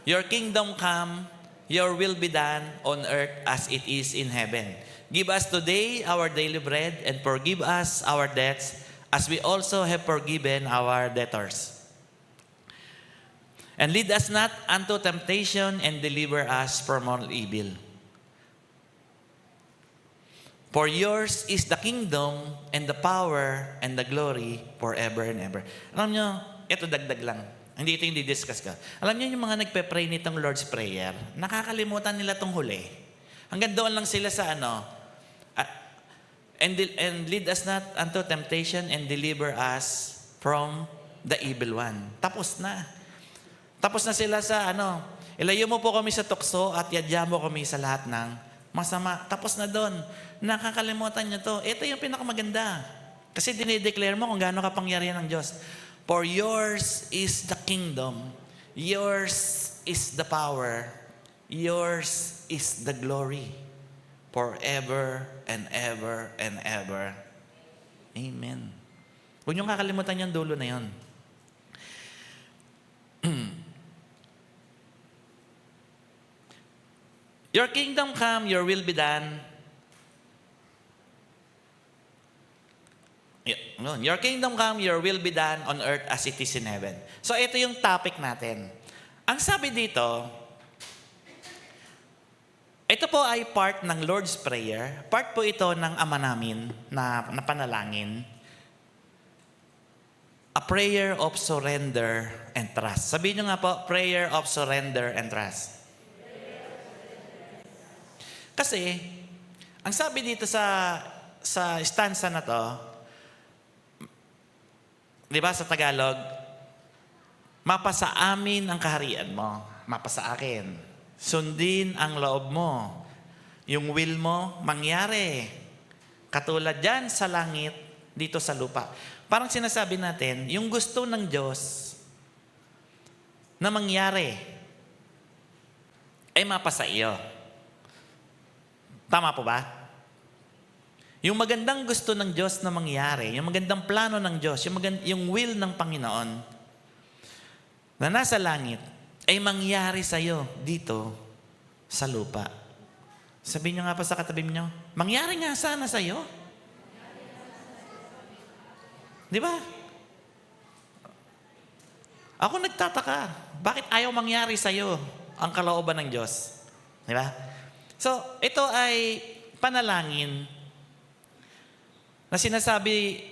Your kingdom come, your will be done on earth as it is in heaven. Give us today our daily bread and forgive us our debts as we also have forgiven our debtors. And lead us not unto temptation and deliver us from all evil. For yours is the kingdom and the power and the glory forever and ever. Alam nyo, ito dagdag lang. Hindi ito yung di-discuss ka. Alam nyo yung mga nagpe-pray nitong Lord's Prayer, nakakalimutan nila tong huli. Hanggang doon lang sila sa and lead us not unto temptation and deliver us from the evil one. Tapos na. Tapos na sila sa ilayo mo po kami sa tukso at yadya mo kami sa lahat ng masama. Tapos na doon. Nakakalimutan nyo to. Ito yung pinakamaganda. Kasi dinideclare mo kung gaano kapangyarihan ng Diyos. For yours is the kingdom. Yours is the power. Yours is the glory. Forever and ever and ever. Amen. Huwag niyong kakalimutan yung dulo na yun. Your kingdom come, your will be done. Your kingdom come, your will be done on earth as it is in heaven. So ito yung topic natin. Ang sabi dito, ito po ay part ng Lord's Prayer. Part po ito ng Ama namin na panalangin. A prayer of surrender and trust. Sabihin nyo nga po, prayer of surrender and trust. Kasi, ang sabi dito sa stanza na to, di ba sa Tagalog, mapasa amin ang kaharian mo, mapasa akin. Sundin ang loob mo. Yung will mo, mangyari. Katulad dyan sa langit, dito sa lupa. Parang sinasabi natin, yung gusto ng Diyos na mangyari, ay mapasa iyo. Tama po ba? Yung magandang gusto ng Diyos na mangyari, yung magandang plano ng Diyos, yung will ng Panginoon na nasa langit, ay mangyari sa'yo dito sa lupa. Sabihin nyo nga pa sa katabi nyo, mangyari nga sana sa'yo. Di ba? Ako nagtataka, bakit ayaw mangyari sa'yo ang kalooban ng Diyos? Di ba? So, ito ay panalangin na sinasabi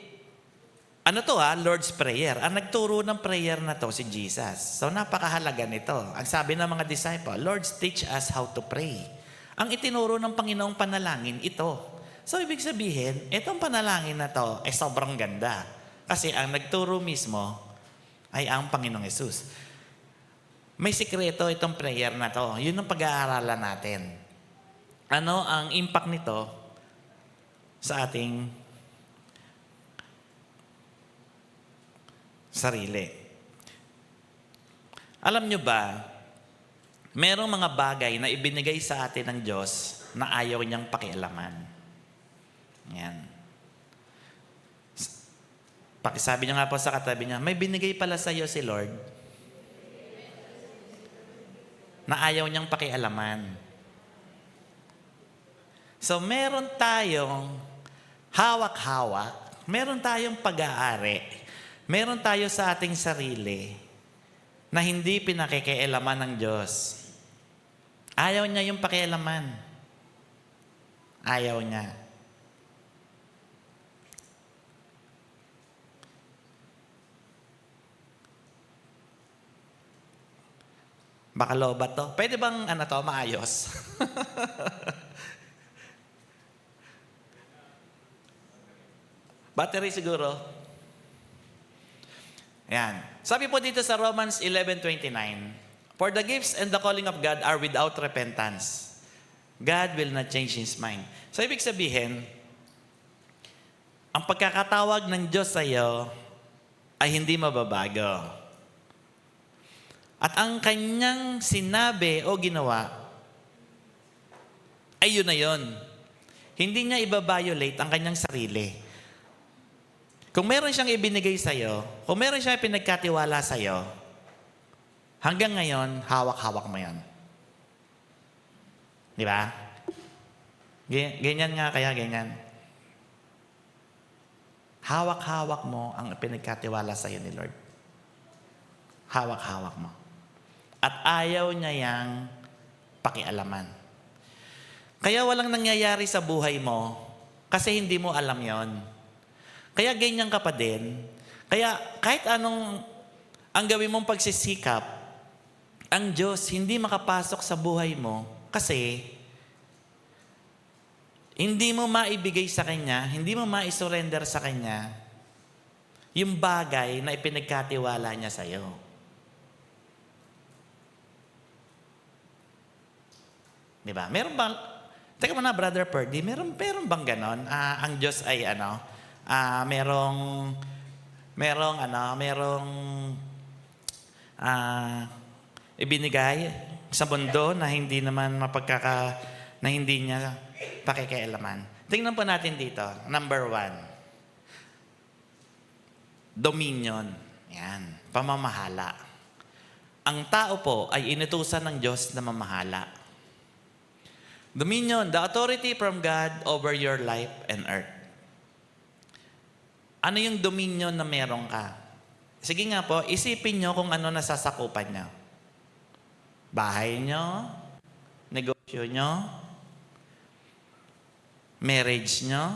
Ano to Lord's Prayer. Ang nagturo ng prayer na to si Jesus. So napakahalaga nito. Ang sabi ng mga disciple, Lord, teach us how to pray. Ang itinuro ng Panginoong panalangin, ito. So ibig sabihin, itong panalangin na to ay sobrang ganda. Kasi ang nagturo mismo ay ang Panginoong Yesus. May sikreto itong prayer na to. Yun ang pag-aaralan natin. Ano ang impact nito sa ating sarili? Alam nyo ba, merong mga bagay na ibinigay sa atin ng Diyos na ayaw niyang pakialaman. Yan. Pakisabi niyo nga po sa katabi niya, may binigay pala sa iyo si Lord na ayaw niyang pakialaman. So meron tayong hawak-hawak, meron tayong pag-aari, meron tayo sa ating sarili na hindi pinakikialaman ng Diyos. Ayaw niya yung pakialaman. Ayaw niya. Baka lobat to. Pwede bang maayos? Battery siguro. Ayan. Sabi po dito sa Romans 11:29, for the gifts and the calling of God are without repentance. God will not change His mind. So ibig sabihin, ang pagkakatawag ng Diyos sa iyo ay hindi mababago. At ang kanyang sinabi o ginawa, ay yun na yun. Hindi niya ibabiolate ang kanyang sarili. Kung meron siyang ibinigay sa'yo, kung meron siyang pinagkatiwala sa'yo, hanggang ngayon, hawak-hawak mo yan. Di ba? Ganyan nga kaya, ganyan. Hawak-hawak mo ang pinagkatiwala sa'yo ni Lord. Hawak-hawak mo. At ayaw niya yang pakialaman. Kaya walang nangyayari sa buhay mo kasi hindi mo alam yon. Kaya ganyan ka pa din. Kaya kahit anong ang gawin mong pagsisikap, ang Diyos hindi makapasok sa buhay mo kasi hindi mo maibigay sa Kanya, hindi mo maisurrender sa Kanya yung bagay na ipinagkatiwala niya sa iyo. Di ba? Meron bang, teka muna, Brother Purdy, meron bang ganon? Ang Diyos ay merong ibinigay sa mundo na hindi naman na hindi niya pakikialaman. Tingnan po natin dito. Number 1. Dominion. Yan. Pamamahala. Ang tao po ay inutusan ng Diyos na mamahala. Dominion, the authority from God over your life and earth. Ano yung dominion na meron ka? Sige nga po, isipin nyo kung ano nasasakupan nyo. Bahay nyo, negosyo nyo, marriage nyo.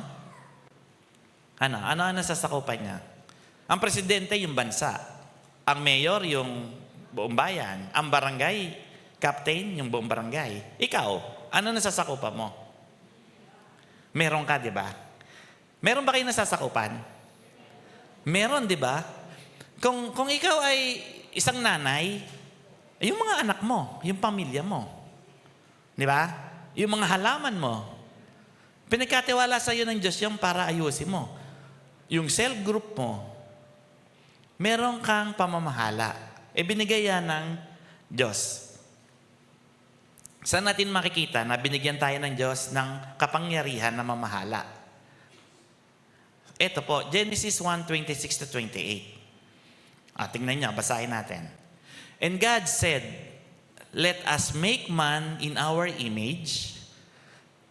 Ano nasasakupan niya? Ang presidente, yung bansa. Ang mayor, yung buong bayan. Ang barangay, captain, yung buong barangay. Ikaw, ano nasasakupan mo? Meron ka, di ba? Meron ba kayo nasasakupan? Meron, di ba? Kung ikaw ay isang nanay, yung mga anak mo, yung pamilya mo. Di ba? Yung mga halaman mo. Pinagkatiwala sa iyo ng Diyos yung para ayusin mo. Yung cell group mo, meron kang pamamahala. Binigay yan ng Diyos. Saan natin makikita na binigyan tayo ng Diyos ng kapangyarihan na mamahala? Ito po, Genesis 1:26-28. Tingnan niyo, basahin natin. And God said, let us make man in our image.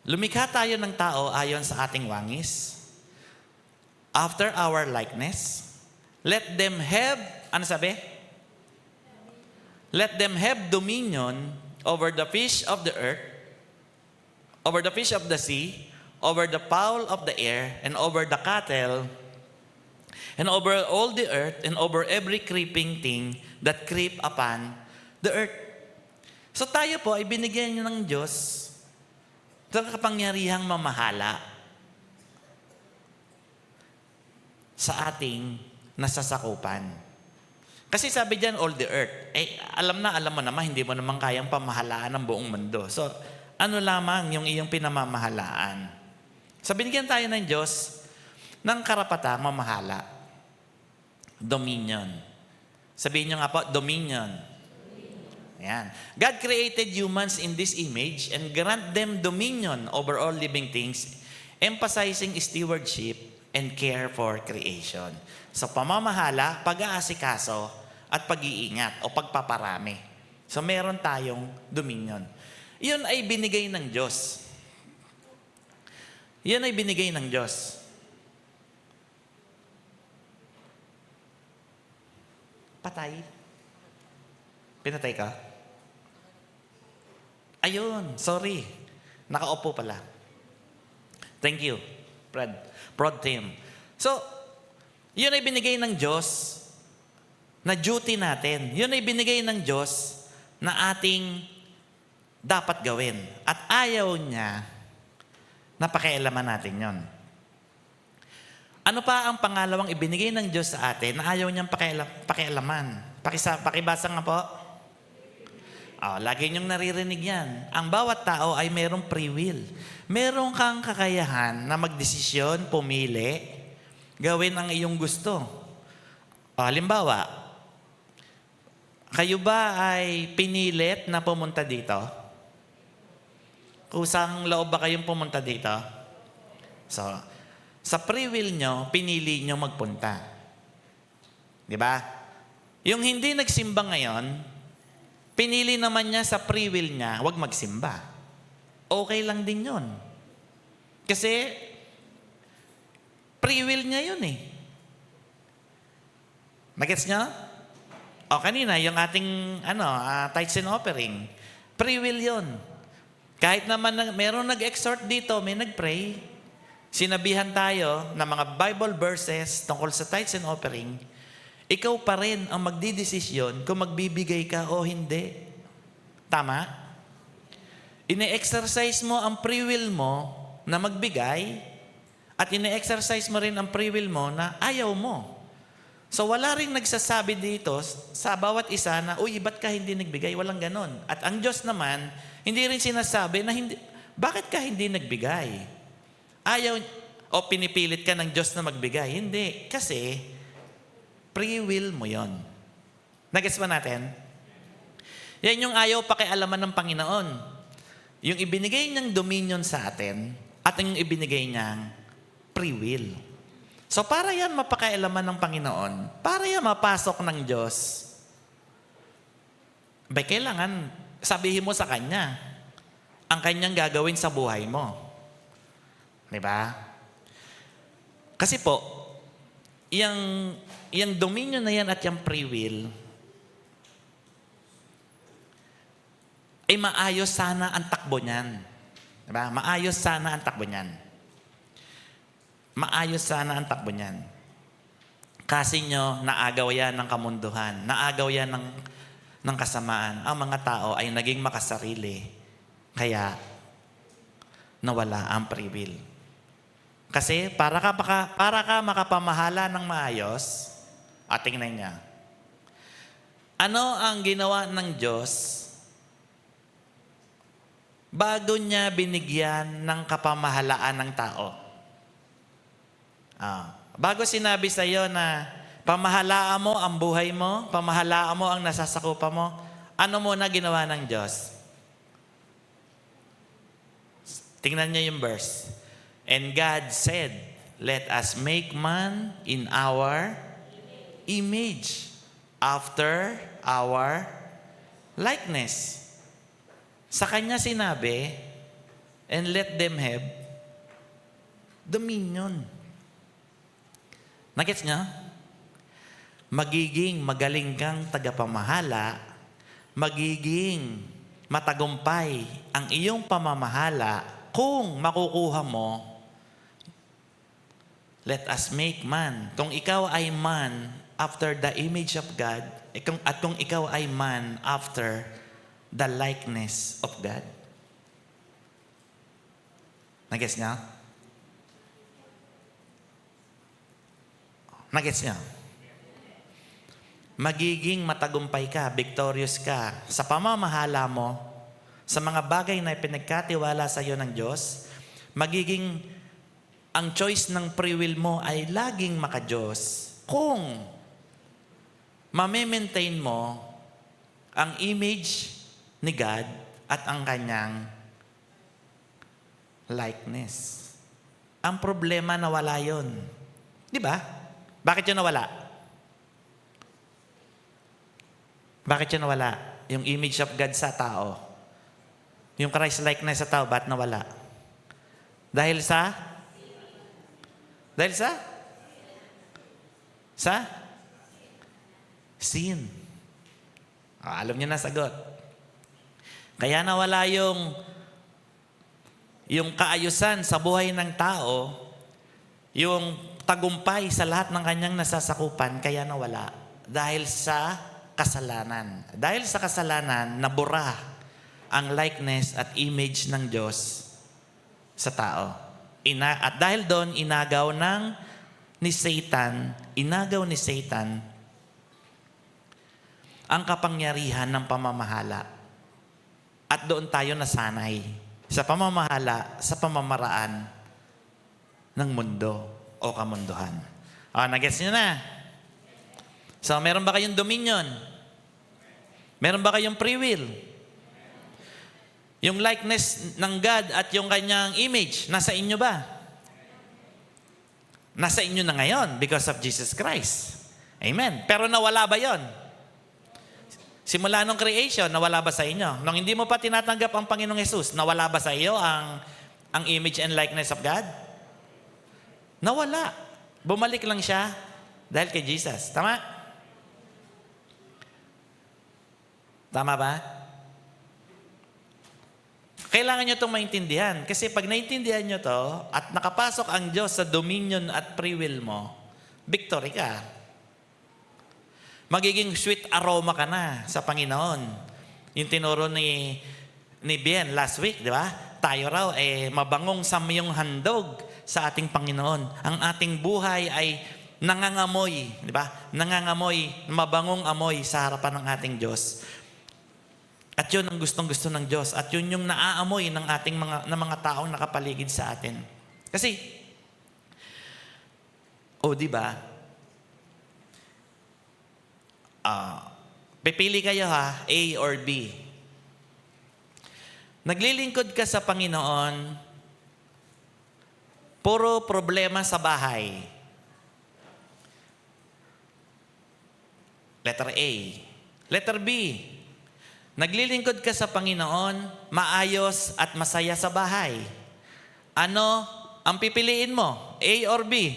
Lumikha tayo ng tao ayon sa ating wangis. After our likeness. Let them have, ano sabi? Let them have dominion over the fish of the earth, over the fish of the sea, over the fowl of the air, and over the cattle, and over all the earth, and over every creeping thing that creep upon the earth. So tayo po ay binigyan niyo ng Diyos sa kapangyarihang mamahala sa ating nasasakupan. Kasi sabi diyan, all the earth. Alam mo naman, hindi mo naman kayang pamahalaan ng buong mundo. So, ano lamang yung iyong pinamamahalaan? So, binigyan tayo ng Diyos ng karapatang mamahala. Dominion. Sabihin nyo nga po, dominion. Ayan. God created humans in this image and grant them dominion over all living things, emphasizing stewardship and care for creation. So, pamamahala, pag-aasikaso, at pag-iingat o pagpaparami. So, meron tayong dominion. Iyon ay binigay ng Diyos. Iyon ay binigay ng Diyos. Patay. Pinatay ka? Ayun, sorry. Nakaupo pala. Thank you, Prod Team. So, yun ay binigay ng Diyos na duty natin. Yun ay binigay ng Diyos na ating dapat gawin. At ayaw niya na pakialaman natin yon. Ano pa ang pangalawang ibinigay ng Diyos sa atin na ayaw niyang pakialaman? Pakibasa nga po. Lagi niyong naririnig yan. Ang bawat tao ay merong free will. Meron kang kakayahan na magdesisyon, pumili, gawin ang iyong gusto. Halimbawa, kayo ba ay pinilit na pumunta dito? Kusang loob ba kayong pumunta dito? So, sa free will nyo, pinili nyo magpunta. Di ba? Yung hindi nagsimba ngayon, pinili naman niya sa free will niya, huwag magsimba. Okay lang din yun. Kasi, free will niya yun eh. Nagets nyo? Kanina, yung ating tithes and offering, free will yun. Kahit naman meron nag-exhort dito, may nag-pray, sinabihan tayo ng mga Bible verses tungkol sa tithes and offering, ikaw pa rin ang magdidesisyon kung magbibigay ka o hindi. Tama? Ine-exercise mo ang free will mo na magbigay at ine-exercise mo rin ang free will mo na ayaw mo. So wala rin nagsasabi dito sa bawat isa na, uy, ba't ka hindi nagbigay? Walang ganon. At ang Diyos naman, hindi rin sinasabi na bakit ka hindi nagbigay? Ayaw, o pinipilit ka ng Diyos na magbigay. Hindi. Kasi, free will mo yon. Nagets ba natin? Yan yung ayaw pakialaman ng Panginoon. Yung ibinigay niyang dominion sa atin at yung ibinigay niyang free will. So para yan mapakailaman ng Panginoon, para yan mapasok ng Diyos, kailangan sabihin mo sa Kanya ang Kanyang gagawin sa buhay mo. Diba? Kasi po, yung dominion na yan at yung free will, ay maayos sana ang takbo niyan. Diba? Maayos sana ang takbo niyan. Maayos sana ang takbo niyan. Kasi nyo, naagaw yan ng kamunduhan. Naagaw yan ng kasamaan. Ang mga tao ay naging makasarili. Kaya, nawala ang free will. Kasi, para ka makapamahala ng maayos, tingnan niya. Ano ang ginawa ng Diyos bago niya binigyan ng kapamahalaan ng tao? Bago sinabi sa iyo na pamahalaan mo ang buhay mo, pamahalaan mo ang nasasakupan mo, ano muna ginawa ng Diyos? Tingnan niyo yung verse. And God said, let us make man in our image, after our likeness. Sa Kanya sinabi, and let them have dominion. Nagets niya? Magiging magaling kang tagapamahala, magiging matagumpay ang iyong pamamahala kung makukuha mo let us make man. Kung ikaw ay man after the image of God, at kung ikaw ay man after the likeness of God. Nagets niya? Nagets niya? Magiging matagumpay ka, victorious ka sa pamamahala mo, sa mga bagay na pinagkatiwala sa iyo ng Diyos. Magiging ang choice ng free will mo ay laging maka-Diyos kung mame-maintain mo ang image ni God at ang kanyang likeness. Ang problema, nawala yun. Di ba? Bakit yun nawala? Bakit yun nawala? Yung image of God sa tao. Yung Christ likeness sa tao, ba't nawala? Dahil sa? Dahil sa? Sa? Sin. Alam niyo na sagot. Kaya nawala yung kaayusan sa buhay ng tao, yung tagumpay sa lahat ng kanyang nasasakupan, kaya nawala. Dahil sa kasalanan. Dahil sa kasalanan, nabura ang likeness at image ng Diyos sa tao. At dahil doon, inagaw ni Satan ang kapangyarihan ng pamamahala. At doon tayo nasanay sa pamamahala, sa pamamaraan ng mundo o kamunduhan. Nagets nyo na? So, meron ba kayong dominion? Meron ba kayong free will? Yung likeness ng God at yung kanyang image, nasa inyo ba? Nasa inyo na ngayon because of Jesus Christ. Amen. Pero nawala ba yon? Simula nung creation, nawala ba sa inyo? Nung hindi mo pa tinatanggap ang Panginoong Yesus, nawala ba sa iyo ang image and likeness of God? Nawala. Bumalik lang siya dahil kay Jesus. Tama? Tama ba? Kailangan nyo itong maintindihan. Kasi pag naintindihan nyo to at nakapasok ang Diyos sa dominion at free will mo, victory ka. Magiging sweet aroma ka na sa Panginoon. Yung tinuro ni Bien last week, di ba? Tayo raw mabangong samyong handog sa ating Panginoon. Ang ating buhay ay nangangamoy, di ba? Nangangamoy, mabangong amoy sa harapan ng ating Diyos. At yun ang gustong-gusto ng Diyos. At yun yung naaamoy ng ating mga taong nakapaligid sa atin. Kasi, di ba? Pipili kayo ha, A or B. Naglilingkod ka sa Panginoon, puro problema sa bahay. Letter A. Letter B. Naglilingkod ka sa Panginoon, maayos at masaya sa bahay. Ano ang pipiliin mo? A or B?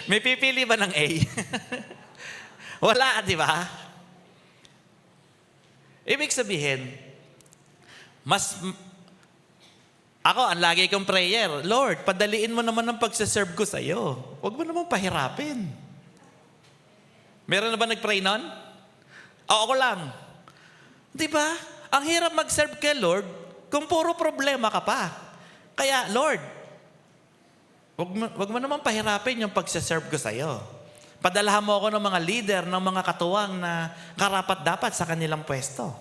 May pipili ba ng A? Wala, di ba? Ibig sabihin, ako, ang lagi kong prayer, Lord, padaliin mo naman ang pagsaserve ko sa iyo. Huwag mo naman pahirapin. Meron na ba nag-pray nun? Ako lang. Di ba? Ang hirap mag-serve kay Lord kung puro problema ka pa. Kaya, Lord, wag mo naman pahirapin yung pagsaserve ko sa iyo. Padalahan mo ako ng mga leader, ng mga katuwang na karapat-dapat sa kanilang pwesto.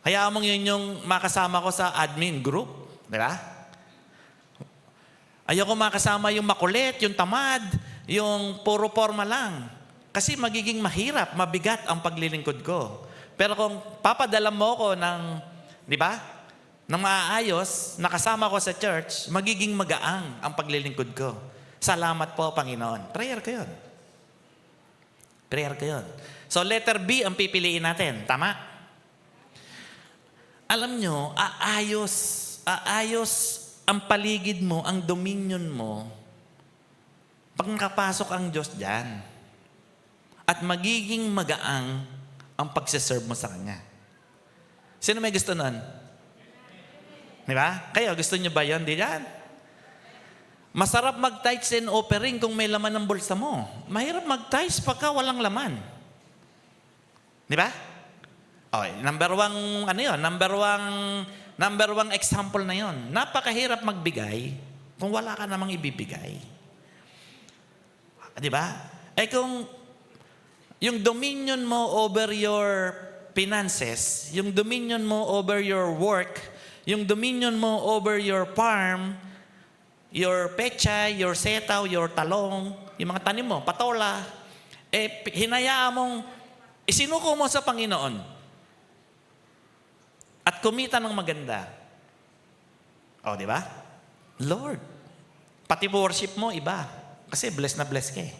Hayaan mong yun yung makasama ko sa admin group. Di ba? Ayoko makasama yung makulit, yung tamad, yung puro forma lang. Kasi magiging mahirap, mabigat ang paglilingkod ko. Pero kung papadala mo ko ng, di ba? Nang maayos, nakasama ko sa church, magiging magaang ang paglilingkod ko. Salamat po, Panginoon. Prayer ko yun. Prayer ko yun. So, letter B ang pipiliin natin. Tama? Alam nyo, aayos ang paligid mo, ang dominion mo, pag nakapasok ang Diyos dyan. At magiging magaang ang pagsaserve mo sa Kanya. Sino may gusto nun? Di ba? Kayo, gusto nyo ba yun? Di yan. Masarap mag-tithes and offering kung may laman ng bulsa mo. Mahirap mag-tithes pagka walang laman. Di ba? Okay, number one example na yon. Napakahirap magbigay kung wala ka namang ibibigay. Di ba? Kung yung dominion mo over your finances, yung dominion mo over your work, yung dominion mo over your farm, your pechay, your setaw, your talong, yung mga tanim mo, patola, hinayaan mong isinuko mo sa Panginoon at kumita ng maganda. O, di ba? Lord, pati worship mo, iba. Kasi bless na bless ka eh.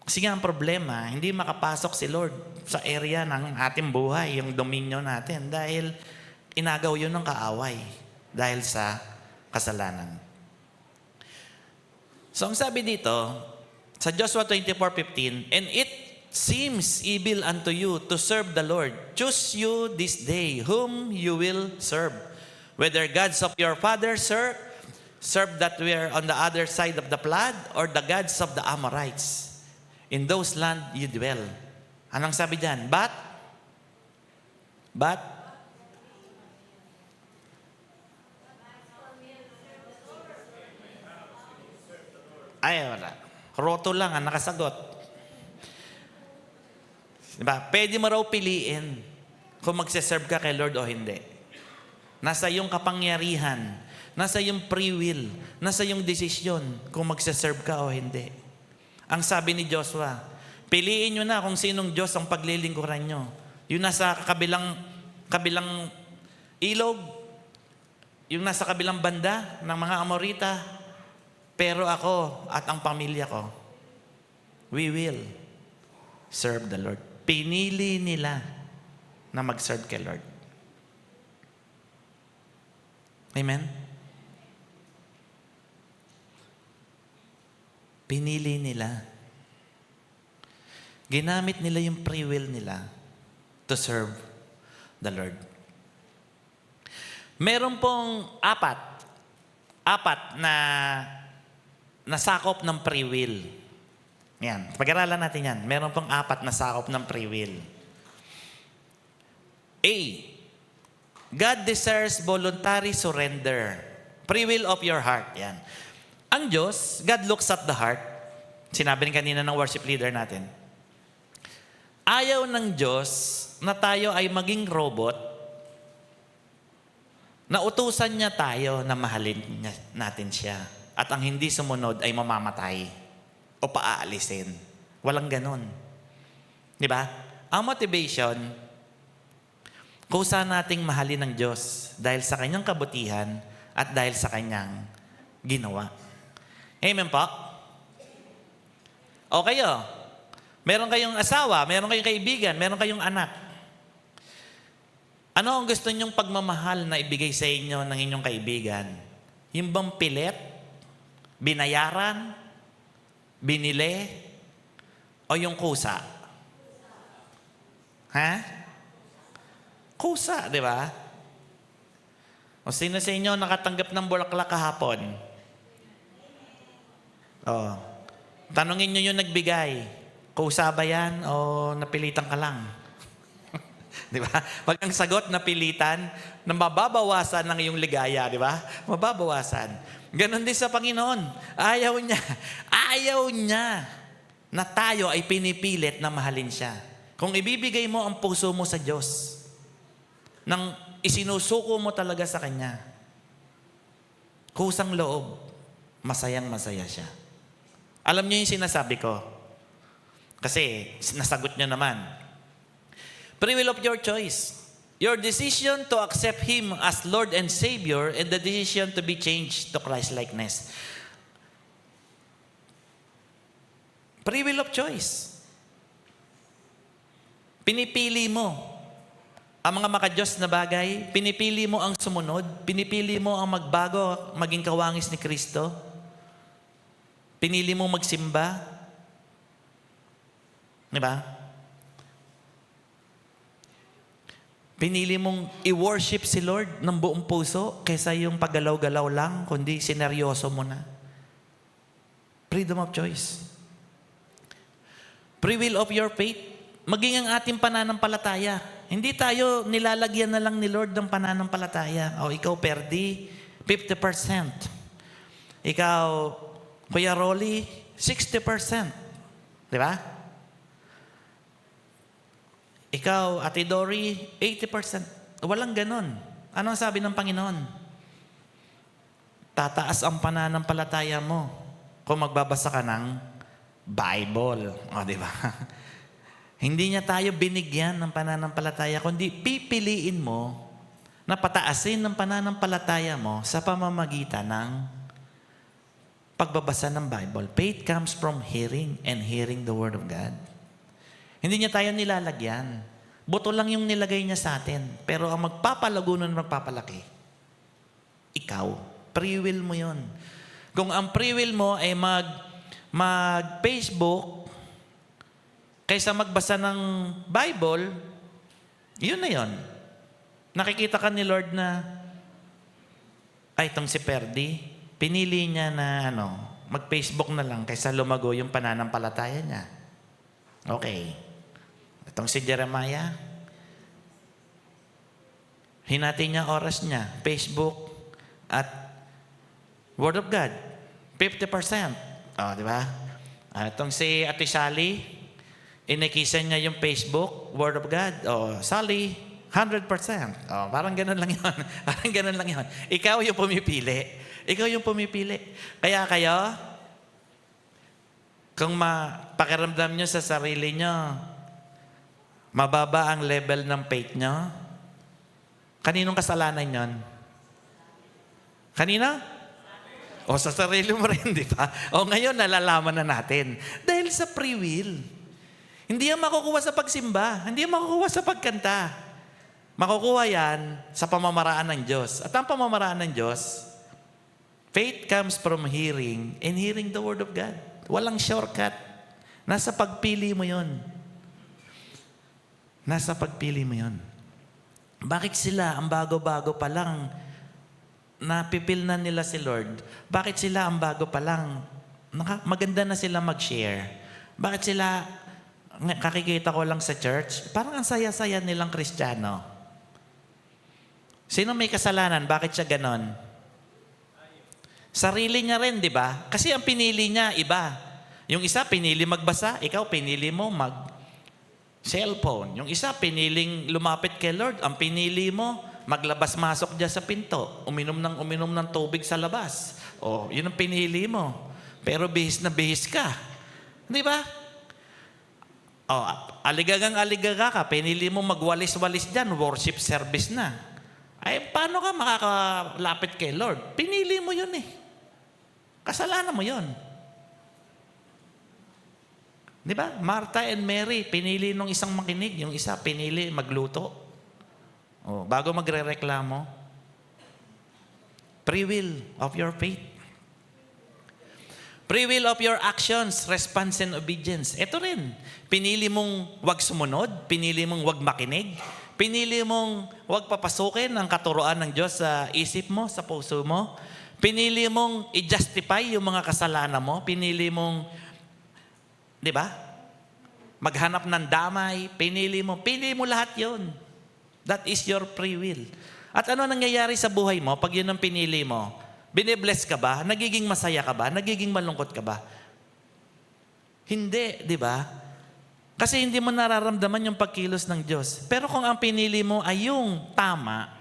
Kasi nga ang problema, hindi makapasok si Lord sa area ng ating buhay, yung dominion natin, dahil inagaw yun ng kaaway dahil sa kasalanan. So ang sabi dito, sa Joshua 24:15, and it seems evil unto you to serve the Lord. Choose you this day whom you will serve. Whether gods of your fathers serve that were on the other side of the flood, or the gods of the Amorites. In those land you dwell. Anong sabi diyan? But ay, wala. Roto lang ang nakasagot. Diba? Pwede mo raw piliin kung magsiserve ka kay Lord o hindi. Nasa iyong kapangyarihan, nasa iyong free will, nasa iyong desisyon kung magsiserve ka o hindi. Ang sabi ni Joshua, piliin nyo na kung sinong Diyos ang paglilingkuran nyo. Yung nasa kabilang ilog, yung nasa kabilang banda ng mga Amorita, pero ako at ang pamilya ko, we will serve the Lord. Pinili nila na mag-serve kay Lord. Amen? Pinili nila. Ginamit nila yung free will nila to serve the Lord. Meron pong apat na nasakop ng free will. Yan. Pag-aralan natin yan. Meron pong apat na sakop ng free will. A. God desires voluntary surrender. Free will of your heart. Yan. Ang Diyos, God looks at the heart. Sinabi rin kanina ng worship leader natin. Ayaw ng Diyos na tayo ay maging robot na utusan niya tayo na mahalin natin siya. At ang hindi sumunod ay mamamatay o paaalisin. Walang ganon. Di ba? Ang motivation, kusa nating mahalin ng Diyos dahil sa kanyang kabutihan at dahil sa kanyang ginawa. Amen po? O kayo, meron kayong asawa, meron kayong kaibigan, meron kayong anak. Ano ang gusto nyong pagmamahal na ibigay sa inyo ng inyong kaibigan? Yung bang pilit? Binayaran? Binili? O yung kusa? Ha? Kusa, di ba? O sino sa inyo nakatanggap ng bulaklak kahapon? Oh. Tanungin nyo yung nagbigay. Kusa ba yan o napilitan ka lang? Di ba? Pag ang sagot napilitan, na mababawasan ng iyong ligaya, di ba? Mababawasan. Ganon din sa Panginoon. Ayaw niya na tayo ay pinipilit na mahalin siya. Kung ibibigay mo ang puso mo sa Diyos, nang isinusuko mo talaga sa Kanya, kusang loob, masayang-masaya siya. Alam niyo yung sinasabi ko. Kasi nasagot niyo naman. Free will of your choice. Your decision to accept Him as Lord and Savior and the decision to be changed to Christ-likeness. Free will of choice. Pinipili mo ang mga makadiyos na bagay. Pinipili mo ang sumunod. Pinipili mo ang magbago, maging kawangis ni Kristo. Pinili mo magsimba. Di ba? Pinili mong i-worship si Lord ng buong puso kaysa yung paggalaw-galaw lang, kundi sineryoso mo na. Freedom of choice. Free will of your faith. Maging ang ating pananampalataya. Hindi tayo nilalagyan na lang ni Lord ng pananampalataya. O ikaw, Perdi, 50%. Ikaw, Kuya Rolly, 60%. Di ba? Ikaw, Ate Dory, 80%. Walang ganon. Ano ang sabi ng Panginoon? Tataas ang pananampalataya mo kung magbabasa ka ng Bible. O, di ba? Hindi niya tayo binigyan ng pananampalataya, kundi pipiliin mo na pataasin ng pananampalataya mo sa pamamagitan ng pagbabasa ng Bible. Faith comes from hearing and hearing the Word of God. Hindi niya tayo nilalagyan. Buto lang yung nilagay niya sa atin. Pero ang magpapalago nun, magpapalaki, ikaw. Free will mo yun. Kung ang free will mo ay mag-Facebook kaysa magbasa ng Bible, yun na yun. Nakikita ka ni Lord na, ay, itong si Perdi, pinili niya na mag-Facebook na lang kaysa lumago yung pananampalataya niya. Okay. Itong si Jeremiah, hinati niya oras niya, Facebook at Word of God, 50%. Di ba? Itong si Ate Sally, inikisan niya yung Facebook, Word of God. Sally, 100%. Parang ganun lang yun. Parang ganun lang yun. Ikaw yung pumipili. Ikaw yung pumipili. Kaya kayo, kung pakiramdam nyo sa sarili nyo, mababa ang level ng faith nyo, kaninong kasalanan yon? Kanina? O sa sarili mo rin, di ba? O ngayon, nalalaman na natin. Dahil sa free will. Hindi yan makukuha sa pagsimba. Hindi yan makukuha sa pagkanta. Makukuha yan sa pamamaraan ng Diyos. At ang pamamaraan ng Diyos, faith comes from hearing and hearing the Word of God. Walang shortcut. Nasa pagpili mo yon. Nasa pagpili mo yon. Bakit sila, ang bago-bago pa lang, napipil na nila si Lord? Bakit sila, ang bago pa lang, maganda na sila mag-share? Bakit sila, kakikita ko lang sa church, parang ang saya-saya nilang Kristiyano? Sino may kasalanan? Bakit siya ganon? Sarili niya rin, di ba? Kasi ang pinili niya, iba. Yung isa, pinili magbasa. Ikaw, pinili mo cellphone. Yung isa, piniling lumapit kay Lord. Ang pinili mo, maglabas-masok dyan sa pinto. Uminom ng tubig sa labas. Yun ang pinili mo. Pero bihis na bihis ka. Di ba? Aligagang-aligaga ka. Pinili mo magwalis-walis dyan. Worship service na. Ay, paano ka makakalapit kay Lord? Pinili mo yun eh. Kasalanan mo yun. Di ba? Martha and Mary, pinili nung isang makinig. Yung isa, pinili magluto. Bago magre-reklamo. Free will of your faith. Free will of your actions, response and obedience. Ito rin. Pinili mong wag sumunod. Pinili mong wag makinig. Pinili mong wag papasukin ang katuroan ng Diyos sa isip mo, sa puso mo. Pinili mong i-justify yung mga kasalanan mo. Pinili mong, di ba? Maghanap ng damay. Pinili mo lahat yon. That is your free will. At ano nangyayari sa buhay mo pag yun ang pinili mo? Bine-bless ka ba? Nagiging masaya ka ba? Nagiging malungkot ka ba? Hindi, di ba? Kasi hindi mo nararamdaman yung pagkilos ng Diyos. Pero kung ang pinili mo ay yung tama,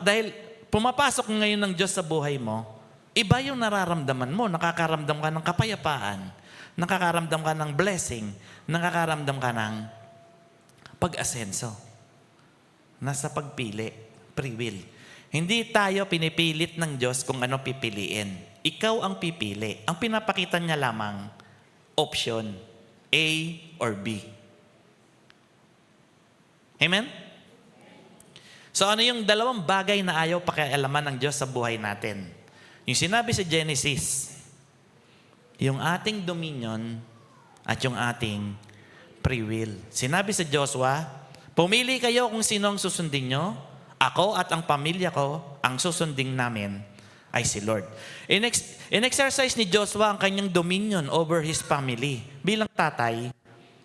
dahil pumapasok ngayon ng Diyos sa buhay mo, iba yung nararamdaman mo. Nakakaramdam ka ng kapayapaan. Nakakaramdam ka ng blessing. Nakakaramdam ka ng pag-asenso. Nasa pagpili, free will. Hindi tayo pinipilit ng Diyos kung ano pipiliin. Ikaw ang pipili. Ang pinapakita niya lamang, option, A or B. Amen? So ano yung dalawang bagay na ayaw pakialaman ng Diyos sa buhay natin? Yung sinabi sa Genesis, yung ating dominion at yung ating free will. Sinabi sa Joshua, Pumili kayo kung sino ang susundin nyo. Ako at ang pamilya ko, ang susundin namin ay si Lord. In-exercise ni Joshua ang kanyang dominion over his family. Bilang tatay,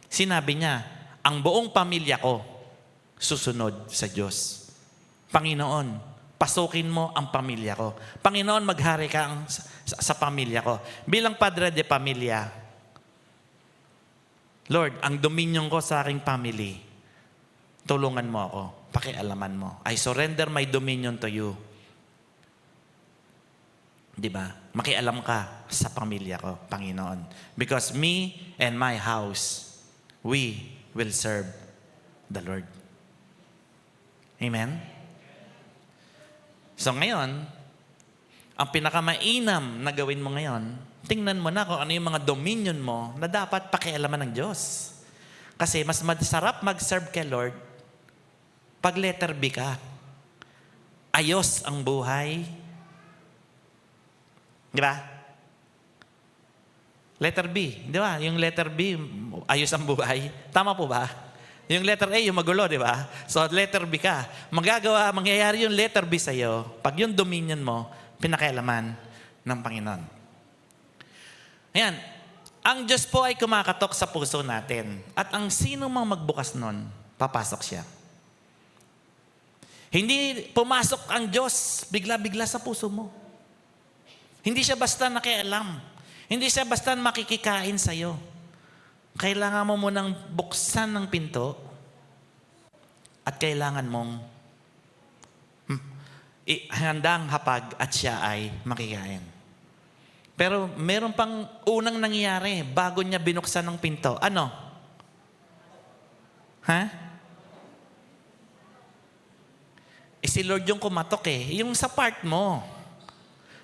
sinabi niya, ang buong pamilya ko susunod sa Diyos. Panginoon, pasukin mo ang pamilya ko. Panginoon, maghari ka sa pamilya ko. Bilang padre de pamilya, Lord, ang dominion ko sa aking family, tulungan mo ako, pakialaman mo. I surrender my dominion to you. Di ba? Makialam ka sa pamilya ko, Panginoon. Because me and my house, we will serve the Lord. Amen? So ngayon, ang pinakamainam na gawin mo ngayon, tingnan mo na kung ano yung mga dominion mo na dapat pakialaman ng Diyos. Kasi mas masarap mag-serve kay Lord pag letter B ka. Ayos ang buhay. Di ba? Letter B. Di ba? Yung letter B, ayos ang buhay. Tama po ba? Yung letter A, yung magulo, di ba? So, letter B ka. Mangyayari yung letter B sa'yo pag yung dominion mo, pinakialaman ng Panginoon. Ayan. Ang Diyos po ay kumakatok sa puso natin. At ang sino mang magbukas nun, papasok siya. Hindi pumasok ang Diyos bigla-bigla sa puso mo. Hindi siya basta nakialam. Hindi siya basta makikikain sa'yo. Kailangan mo munang buksan ng pinto at kailangan mong handang hapag at siya ay makikain. Pero meron pang unang nangyayari bago niya binuksan ng pinto. Ano? Ha? Si Lord yung kumatok Yung sa part mo.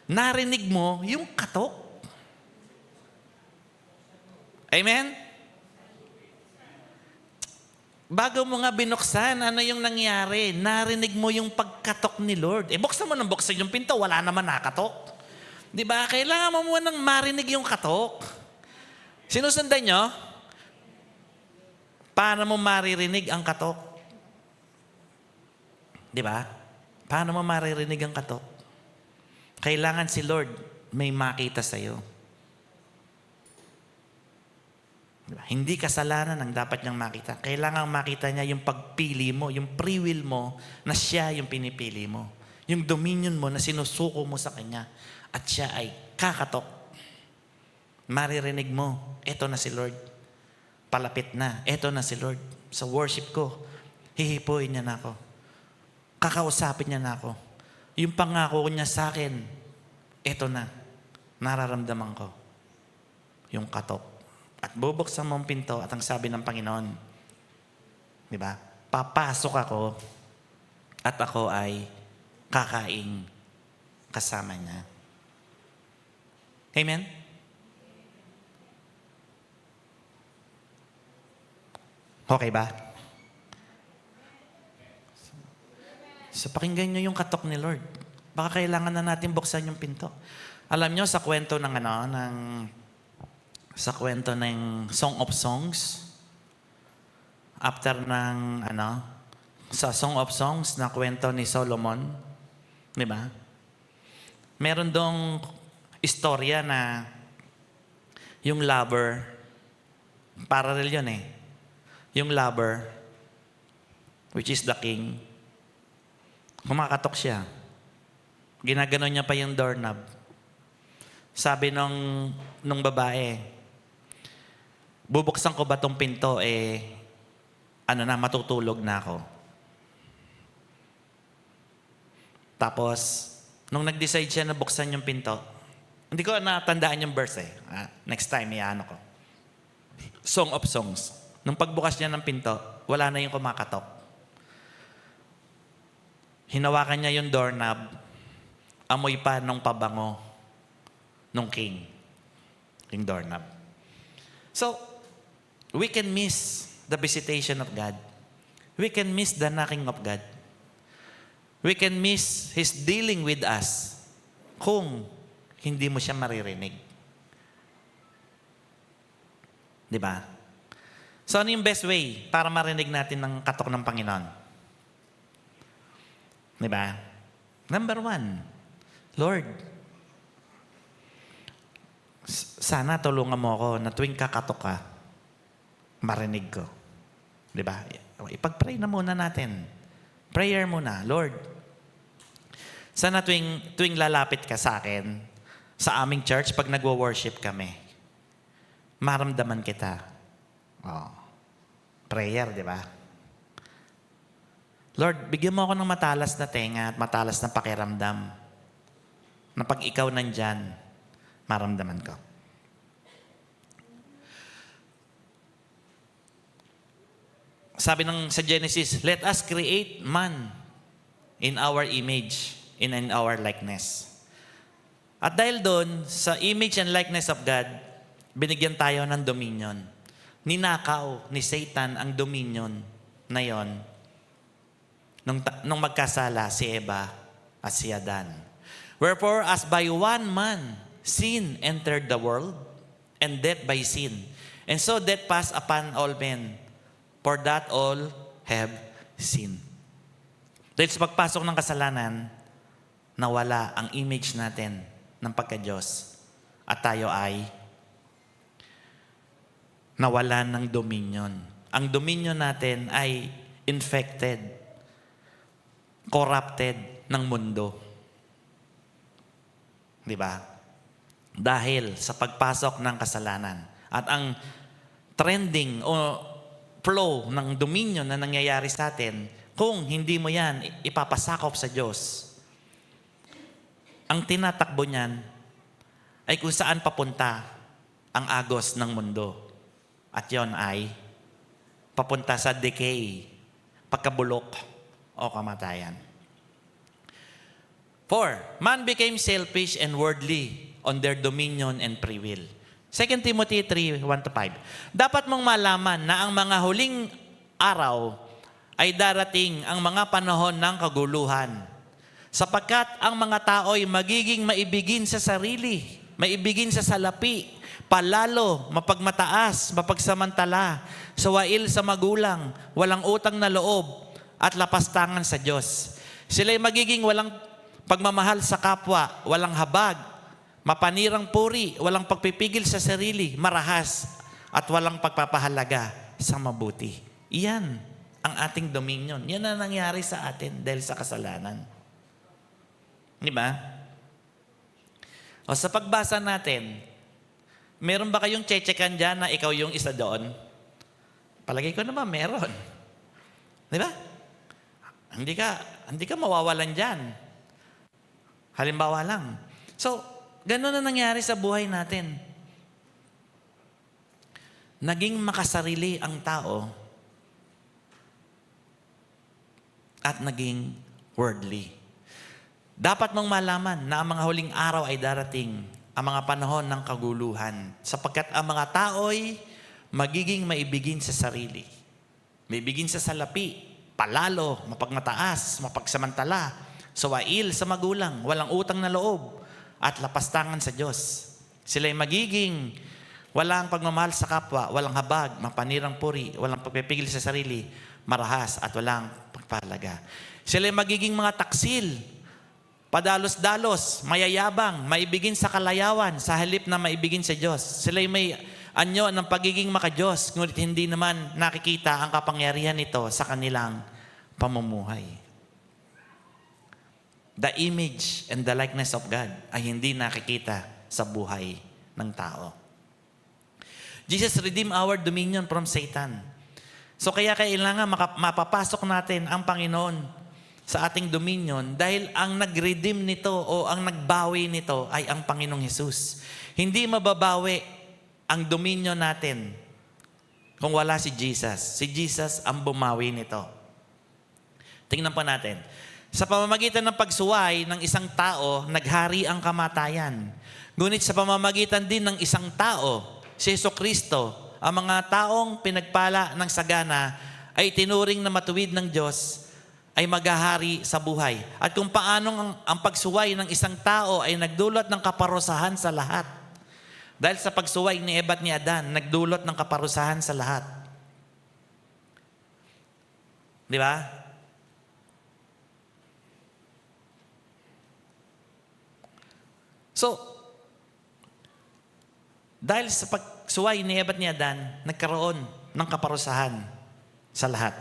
Narinig mo yung katok. Amen? Bago mo nga binuksan, ano yung nangyari? Narinig mo yung pagkatok ni Lord. Buksan mo ng buksan yung pinto, wala naman nakatok. Di ba? Kailangan mo munang marinig yung katok. Sinusundan nyo? Paano mo maririnig ang katok? Di ba? Paano mo maririnig ang katok? Kailangan si Lord may makita sa'yo. Diba? Hindi kasalanan ang dapat niyang makita. Kailangan makita niya yung pagpili mo, yung free will mo na siya yung pinipili mo. Yung dominion mo na sinusuko mo sa Kanya at siya ay kakatok. Maririnig mo, eto na si Lord. Palapit na, eto na si Lord. Sa worship ko, hihipuin niya na ako. Kakausapin niya na ako. Yung pangako niya sa akin, eto na, nararamdaman ko. Yung katok. At bubuksan mo ang pinto at ang sabi ng Panginoon, di ba? Papasok ako at ako ay kakain kasama niya. Amen? Okay ba? So pakinggan nyo yung katok ni Lord. Baka kailangan na natin buksan yung pinto. Alam nyo, sa kwento ng Song of Songs, after ng sa Song of Songs na kwento ni Solomon, di ba? Meron dong istorya na yung lover, parallel yun yung lover, which is the king, kumakatok siya. Ginaganon niya pa yung doorknob. Sabi nung babae, bubuksan ko ba tong pinto, matutulog na ako. Tapos, nung nag-decide siya na buksan yung pinto, hindi ko natandaan yung verse next time, ko. Song of Songs. Nung pagbukas niya ng pinto, wala na yung kumakatok. Hinawakan niya yung doorknob, amoy pa nung pabango nung king. Yung doorknob. So, we can miss the visitation of God. We can miss the knocking of God. We can miss His dealing with us kung hindi mo siya maririnig. Di ba? So ano yung best way para marinig natin ng katok ng Panginoon? Di ba? Number 1, Lord, sana tulungan mo ako na tuwing kakatok ka, marinig ko. Di ba? Ipag-pray na muna natin. Prayer muna, Lord, sana tuwing lalapit ka sa akin, sa aming church, pag nagwo-worship kami, maramdaman kita. Oh. Prayer, di ba? Lord, bigyan mo ako ng matalas na tenga at matalas na pakiramdam na pag ikaw nandyan, maramdaman ko. Sabi sa Genesis, let us create man in our image, in our likeness. At dahil doon, sa image and likeness of God, binigyan tayo ng dominion. Ninakaw ni Satan ang dominion na yon nung magkasala si Eva at si Adan. Wherefore, as by one man sin entered the world, and death by sin. And so death passed upon all men, for that all have sinned. Dahil sa pagpasok ng kasalanan, nawala ang image natin ng pagka-Diyos. At tayo ay nawalan ng dominion. Ang dominion natin ay infected, corrupted ng mundo. Di ba? Dahil sa pagpasok ng kasalanan. At ang trending o flow ng dominion na nangyayari sa atin, kung hindi mo yan ipapasakop sa Diyos, ang tinatakbo niyan ay kung saan papunta ang agos ng mundo. At yon ay papunta sa decay, pagkabulok o kamatayan. 4, man became selfish and worldly on their dominion and free will. 2 Timothy 3:1-5. Dapat mong malaman na ang mga huling araw ay darating ang mga panahon ng kaguluhan. Sapagkat ang mga tao ay magiging maibigin sa sarili, maibigin sa salapi, palalo, mapagmataas, mapagsamantala, sawail sa magulang, walang utang na loob, at lapastangan sa Diyos. Sila'y magiging walang pagmamahal sa kapwa, walang habag, mapanirang puri, walang pagpipigil sa sarili, marahas, at walang pagpapahalaga sa mabuti. Iyan ang ating dominion. Yan ang nangyari sa atin dahil sa kasalanan. Di ba? O sa pagbasa natin, meron ba kayong chechekan dyan na ikaw yung isa doon? Palagay ko naman meron. Di ba? Hindi ka mawawalan dyan. Halimbawa lang. So, ganun na nangyari sa buhay natin. Naging makasarili ang tao at naging worldly. Dapat mong malaman na ang mga huling araw ay darating, ang mga panahon ng kaguluhan, sapagkat ang mga tao'y magiging maibigin sa sarili. Maibigin sa salapi, palalo, mapagmataas, mapagsamantala, sawail sa magulang, walang utang na loob, at lapastangan sa Diyos. Sila'y magiging walang pagmamahal sa kapwa, walang habag, mapanirang puri, walang pagpipigil sa sarili, marahas, at walang pagpahalaga. Sila'y magiging mga taksil, padalos-dalos, mayayabang, maibigin sa kalayawan, sa halip na maibigin sa Diyos. Sila'y may anyo ng pagiging maka-Diyos, ngunit hindi naman nakikita ang kapangyarihan nito sa kanilang pamumuhay. The image and the likeness of God ay hindi nakikita sa buhay ng tao. Jesus redeemed our dominion from Satan. So kaya kailangan mapapasok natin ang Panginoon sa ating dominion dahil ang nag-redeem nito o ang nagbawi nito ay ang Panginoong Hesus. Hindi mababawi ang dominion natin kung wala si Jesus. Si Jesus ang bumawi nito. Tingnan pa natin. Sa pamamagitan ng pagsuway ng isang tao, naghari ang kamatayan. Ngunit sa pamamagitan din ng isang tao, si Jesucristo, ang mga taong pinagpala ng sagana ay tinuring na matuwid ng Diyos ay maghahari sa buhay. At kung paanong ang pagsuway ng isang tao ay nagdulot ng kaparusahan sa lahat. Dahil sa pagsuway ni Eva at ni Adan, nagdulot ng kaparusahan sa lahat. Di ba? So, dahil sa pagsuway ni Eva at ni Adan, nagkaroon ng kaparusahan sa lahat.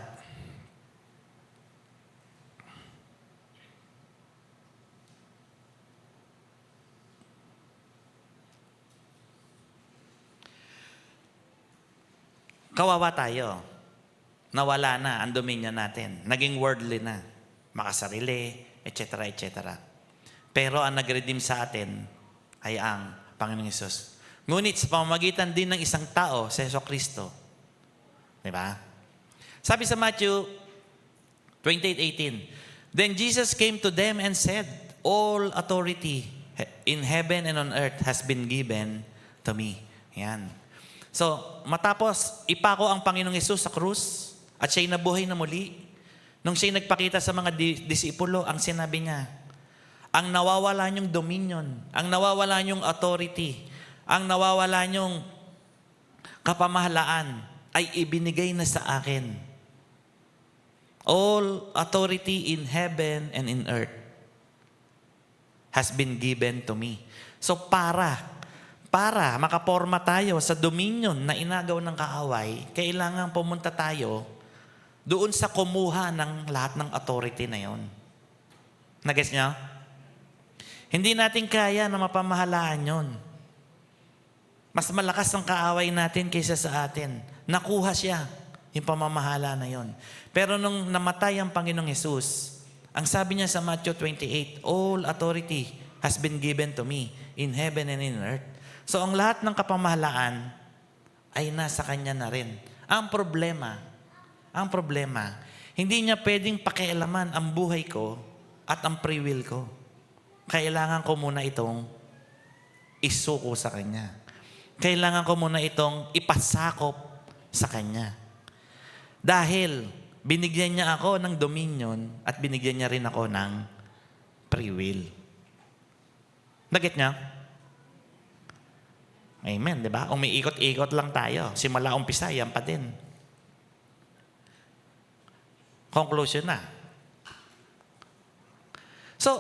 Kawawa tayo. Nawala na ang dominion natin. Naging worldly na. Makasarili, etc. etc. Pero ang nag-redeem sa atin ay ang Panginoong Hesus. Ngunit sa pamamagitan din ng isang tao, si Jesucristo. Diba? Sabi sa Matthew 28:18, Then Jesus came to them and said, All authority in heaven and on earth has been given to me. Yan. So, matapos ipako ang Panginoong Hesus sa krus at siya'y nabuhay na muli, nung siya'y nagpakita sa mga disipulo, ang sinabi niya, ang nawawala niyong dominion, ang nawawala niyong authority, ang nawawala niyong kapamahalaan ay ibinigay na sa akin. All authority in heaven and in earth has been given to me. So para makaporma tayo sa dominion na inagaw ng kaaway, kailangan pumunta tayo doon sa kumuha ng lahat ng authority na yon. Nagets niyo? Hindi natin kaya na mapamahalaan yon. Mas malakas ang kaaway natin kaysa sa atin. Nakuha siya yung pamamahala na yon. Pero nung namatay ang Panginoong Hesus, ang sabi niya sa Matthew 28, All authority has been given to me in heaven and in earth. So ang lahat ng kapamahalaan ay nasa Kanya na rin. Ang problema, hindi niya pwedeng pakialaman ang buhay ko at ang free will ko. Kailangan ko muna itong isuko sa Kanya. Kailangan ko muna itong ipasakop sa Kanya. Dahil binigyan niya ako ng dominion at binigyan niya rin ako ng free will. Naget niya? Amen, di ba? Umiikot-ikot lang tayo. Simula umpisa, yan pa din. Conclusion na. So,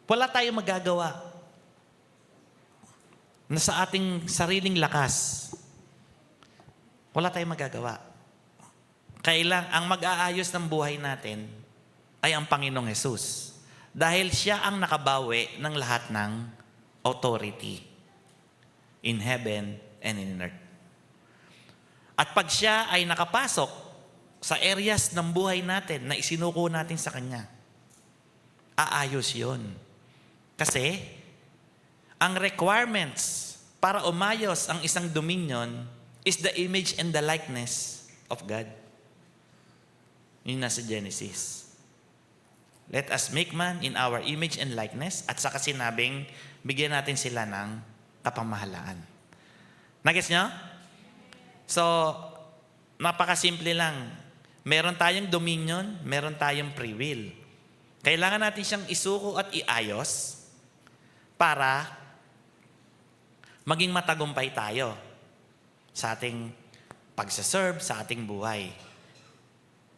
wala tayong magagawa na sa ating sariling lakas. Wala tayong magagawa. Ang mag-aayos ng buhay natin ay ang Panginoong Hesus. Dahil siya ang nakabawi ng lahat ng authority in heaven and in earth. At pag siya ay nakapasok sa areas ng buhay natin na isinuko natin sa Kanya, aayos yun. Kasi, ang requirements para umayos ang isang dominion is the image and the likeness of God. Yun nasa Genesis. Let us make man in our image and likeness, at saka sinabing, bigyan natin sila ng kapamahalaan. Nagets nyo? So, napakasimple lang. Meron tayong dominion, meron tayong free will. Kailangan natin siyang isuko at iayos para maging matagumpay tayo sa ating pagsaserve, sa ating buhay.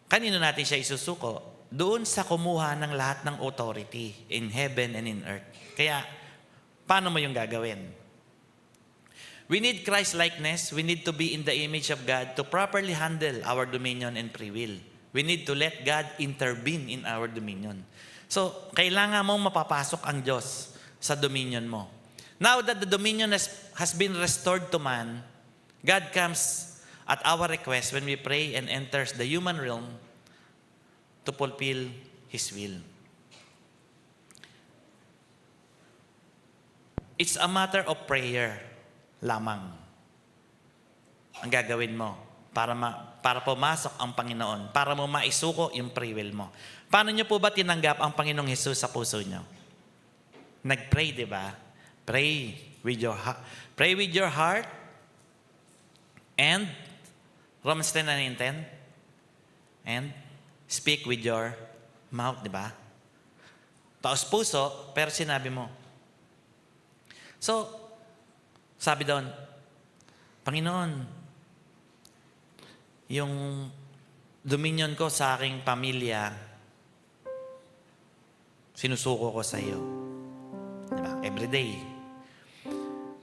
Kanino natin siya isusuko? Doon sa kumuha ng lahat ng authority in heaven and in earth. Kaya, paano mo yung gagawin? We need Christ-likeness. We need to be in the image of God to properly handle our dominion and free will. We need to let God intervene in our dominion. So, kailangan mong mapapasok ang Diyos sa dominion mo. Now that the dominion has been restored to man, God comes at our request when we pray and enters the human realm to fulfill His will. It's a matter of prayer lamang ang gagawin mo para pumasok ang Panginoon, para mo maisuko yung free will mo. Paano nyo po ba tinanggap ang Panginoong Hesus sa puso nyo? Nag-pray, di ba? Pray with your heart and Romans 10:10 and speak with your mouth, di ba? Taos puso, pero sinabi mo. So, sabi doon, Panginoon, yung dominion ko sa aking pamilya, sinusuko ko sa iyo. Diba? Everyday.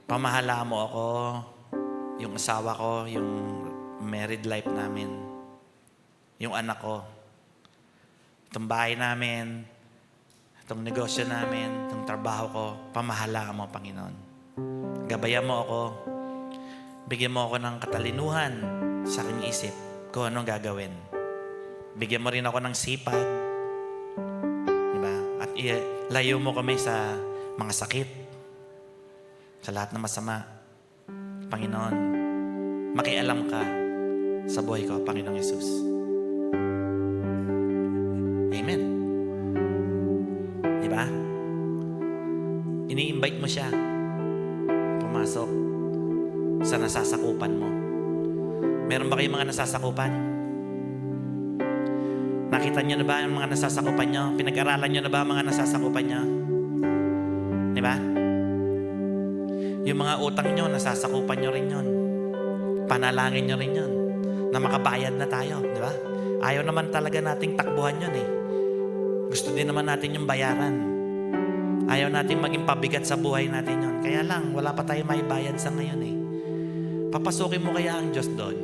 Pamahala mo ako, yung asawa ko, yung married life namin, yung anak ko, itong bahay namin, itong negosyo namin, itong trabaho ko, pamahalaan mo, Panginoon. Gabayan mo ako, bigyan mo ako ng katalinuhan sa aking isip kung anong gagawin. Bigyan mo rin ako ng sipag, diba? At layo mo kami sa mga sakit, sa lahat ng masama. Panginoon, makialam ka sa buhay ko, Panginoong Yesus. Amen. Di ba? Ini-invite mo siya pumasok sa nasasakupan mo. Meron ba kayong mga nasasakupan? Nakita niyo na ba yung mga nasasakupan niyo? Pinag-aralan niyo na ba ang mga nasasakupan niyo? Di ba? Yung mga utang niyo, nasasakupan niyo rin yun. Panalangin niyo rin yun. Na makabayad na tayo. Di ba? Ayaw naman talaga nating takbuhan yun eh. Gusto din naman natin yung bayaran. Ayaw natin maging pabigat sa buhay natin yun. Kaya lang, wala pa tayo may bayad sa ngayon eh. Papasukin mo kaya ang Diyos doon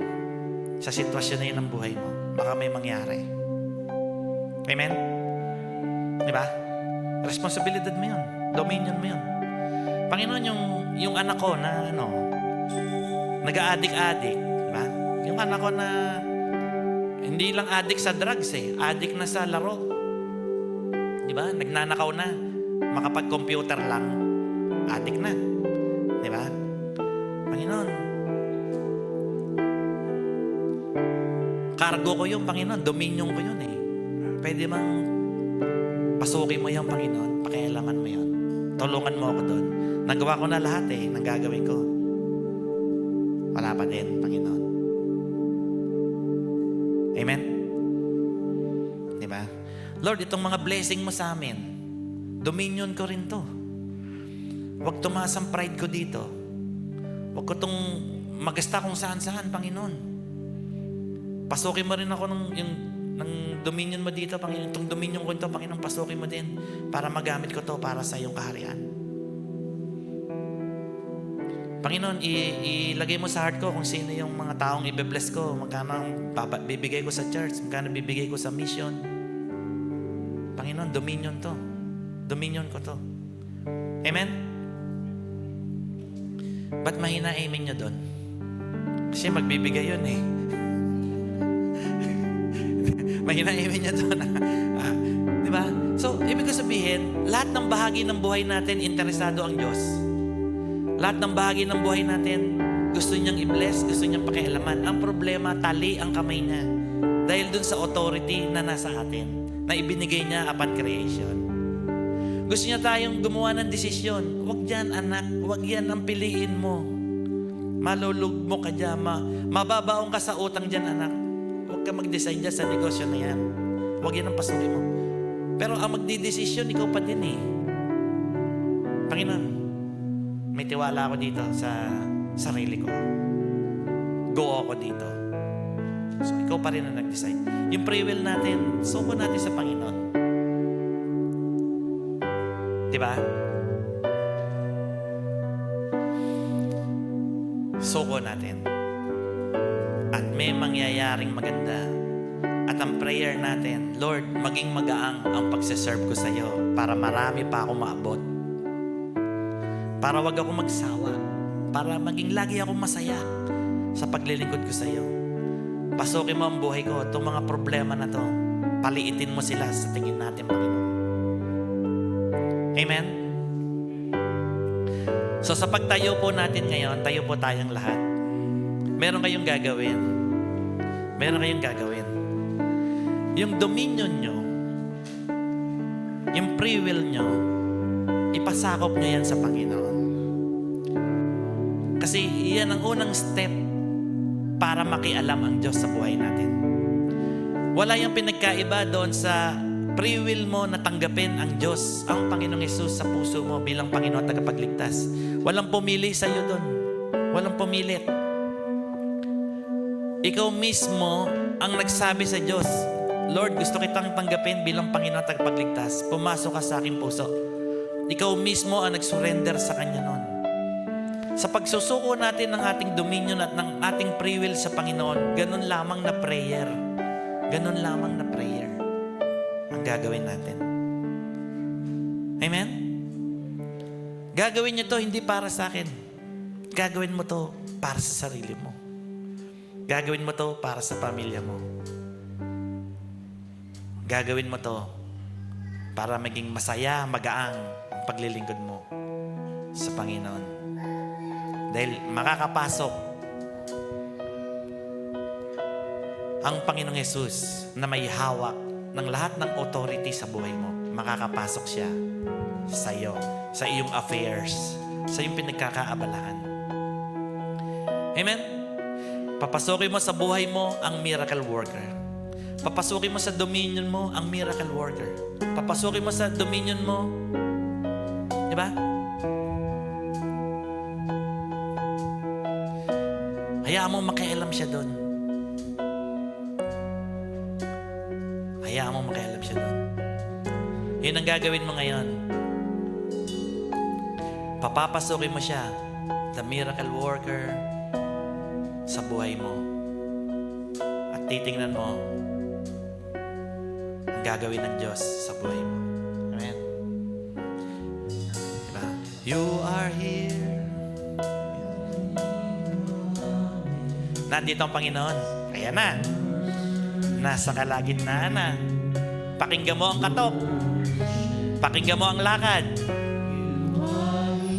sa sitwasyon na yun ng buhay mo. Baka may mangyari. Amen? Di ba? Responsibilidad mo yun. Dominion mo yun. Panginoon, yung anak ko na nag-a-addict, di ba? Yung anak ko na hindi lang addict sa drugs eh. Addict na sa laro. Di ba? Nagnanakaw na. Makapag-computer lang. Addict na. Di ba? Panginoon, cargo ko yung Panginoon. Dominion ko yun eh. Pwede bang pasukin mo yung Panginoon? Pakialaman mo yun. Tulungan mo ako doon. Nagawa ko na lahat eh. Nang gagawin ko. Wala pa din, Panginoon. Amen? Diba? Lord, itong mga blessing mo sa amin, dominion ko rin to. Huwag tumaas ang pride ko dito. Huwag ko itong magasta kung saan-saan, Panginoon. Pasukin mo rin ako ng dominion mo dito, Panginoon. Itong dominion ko ito, Panginoon, pasukin mo din para magamit ko to para sa iyong kaharian. Panginoon, ilagay mo sa heart ko kung sino yung mga taong ibe-bless ko, magkano ang bibigay ko sa church, magkano bibigay ko sa mission. Panginoon, dominion to. Dominion ko to. Amen? Ba't mahina amen nyo doon? Kasi magbibigay yun eh. Mahina amen nyo doon. Di ba? So, ibig ko sabihin, lahat ng bahagi ng buhay natin, interesado ang Diyos. Lahat ng bahagi ng buhay natin, gusto niyang i-bless, gusto niyang pakialaman. Ang problema, tali ang kamay niya. Dahil dun sa authority na nasa atin, na ibinigay niya upon creation. Gusto niya tayong gumawa ng desisyon. Huwag yan, anak. Huwag yan ang piliin mo. Malulugmo ka dyan. Mababaong ka sa utang dyan, anak. Huwag ka mag-decide dyan sa negosyo na yan. Huwag yan ang pasukin mo. Pero ang magdidesisyon, ikaw pa din eh. Panginoon, may tiwala ako dito sa sarili ko. Go ako dito. So, ikaw pa rin ang nag-decide. Yung free will natin, suko natin sa Panginoon. Diba? Suko natin. At may mangyayaring maganda. At ang prayer natin, Lord, maging magaang ang pagsaserve ko sa iyo para marami pa ako maabot. Para wag ako magsawa. Para maging lagi ako masaya sa paglilingkod ko sa iyo. Pasukin mo ang buhay ko. Itong mga problema na to, paliitin mo sila sa tingin natin, Panginoon. Amen? So sa pagtayo po natin ngayon, tayo po tayong lahat. Meron kayong gagawin. Meron kayong gagawin. Yung dominion nyo, yung free will nyo, ipasakop nyo yan sa Panginoon. Kasi yan ang unang step para makialam ang Diyos sa buhay natin. Wala yung pinagkaiba doon sa free will mo na tanggapin ang Diyos, ang Panginoong Yesus sa puso mo bilang Panginoon at tagapagligtas. Walang pumili sa iyo doon. Walang pumilit. ikaw mismo ang nagsabi sa Diyos, Lord, gusto kitang tanggapin bilang Panginoon at tagapagligtas. Pumasok ka sa aking puso. Ikaw mismo ang nag-surrender sa Kanya noon. Sa pagsusuko natin ng ating dominion at ng ating free will sa Panginoon, ganun lamang na prayer. Ganun lamang na prayer ang gagawin natin. Amen? Gagawin niyo to hindi para sa akin. Gagawin mo to para sa sarili mo. Gagawin mo to para sa pamilya mo. Gagawin mo to para maging masaya, magaang ang paglilingkod mo sa Panginoon. Dahil makakapasok ang Panginoong Yesus na may hawak ng lahat ng authority sa buhay mo. Makakapasok siya sa iyo, sa iyong affairs, sa iyong pinagkakaabalahan. Amen? Papasukin mo sa buhay mo ang miracle worker. Papasukin mo sa dominion mo ang miracle worker. Papasukin mo sa dominion mo, di ba? Hayaan mo makialam siya doon. Hayaan mo makialam siya doon. Yun ang gagawin mo ngayon. Papapasukin mo siya, the miracle worker, sa buhay mo. At titingnan mo ang gagawin ng Diyos sa buhay mo. Amen. Diba? You are here. Nandito ang Panginoon. Kaya na. Nasa kalagitnaan na. Pakinggan mo ang katok. Pakinggan mo ang lakad.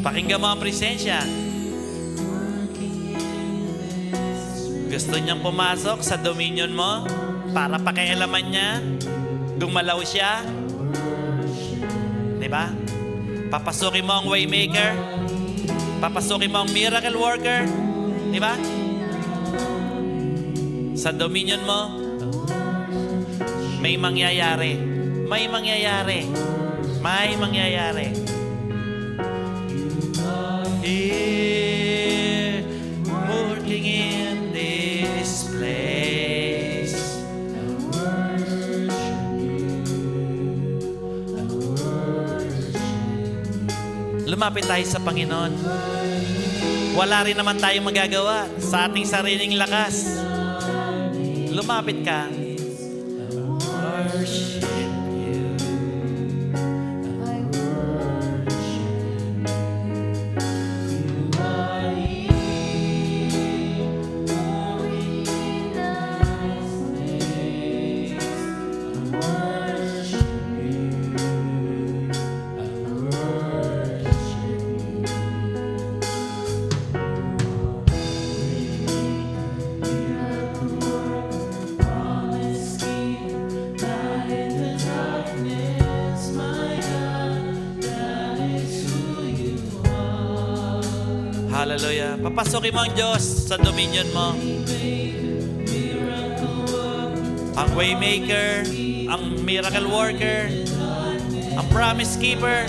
Pakinggan mo ang presensya. Gusto niyang pumasok sa dominion mo para pakialaman niya, gumalaw siya. Diba? Papasukin mo ang waymaker. Papasukin mo ang miracle worker. Diba? Sa dominion mo, may mangyayari. May mangyayari. May mangyayari. Here, working in this place. Lumapit tayo sa Panginoon. Wala rin naman tayong magagawa sa ating sariling lakas. Lumapit ka. Worship you. I worship you. You are here, moving in this place. I worship you. I worship you. Hallelujah. Papasukin mo ang Diyos sa dominion mo. Ang waymaker, ang miracle worker, ang promise keeper,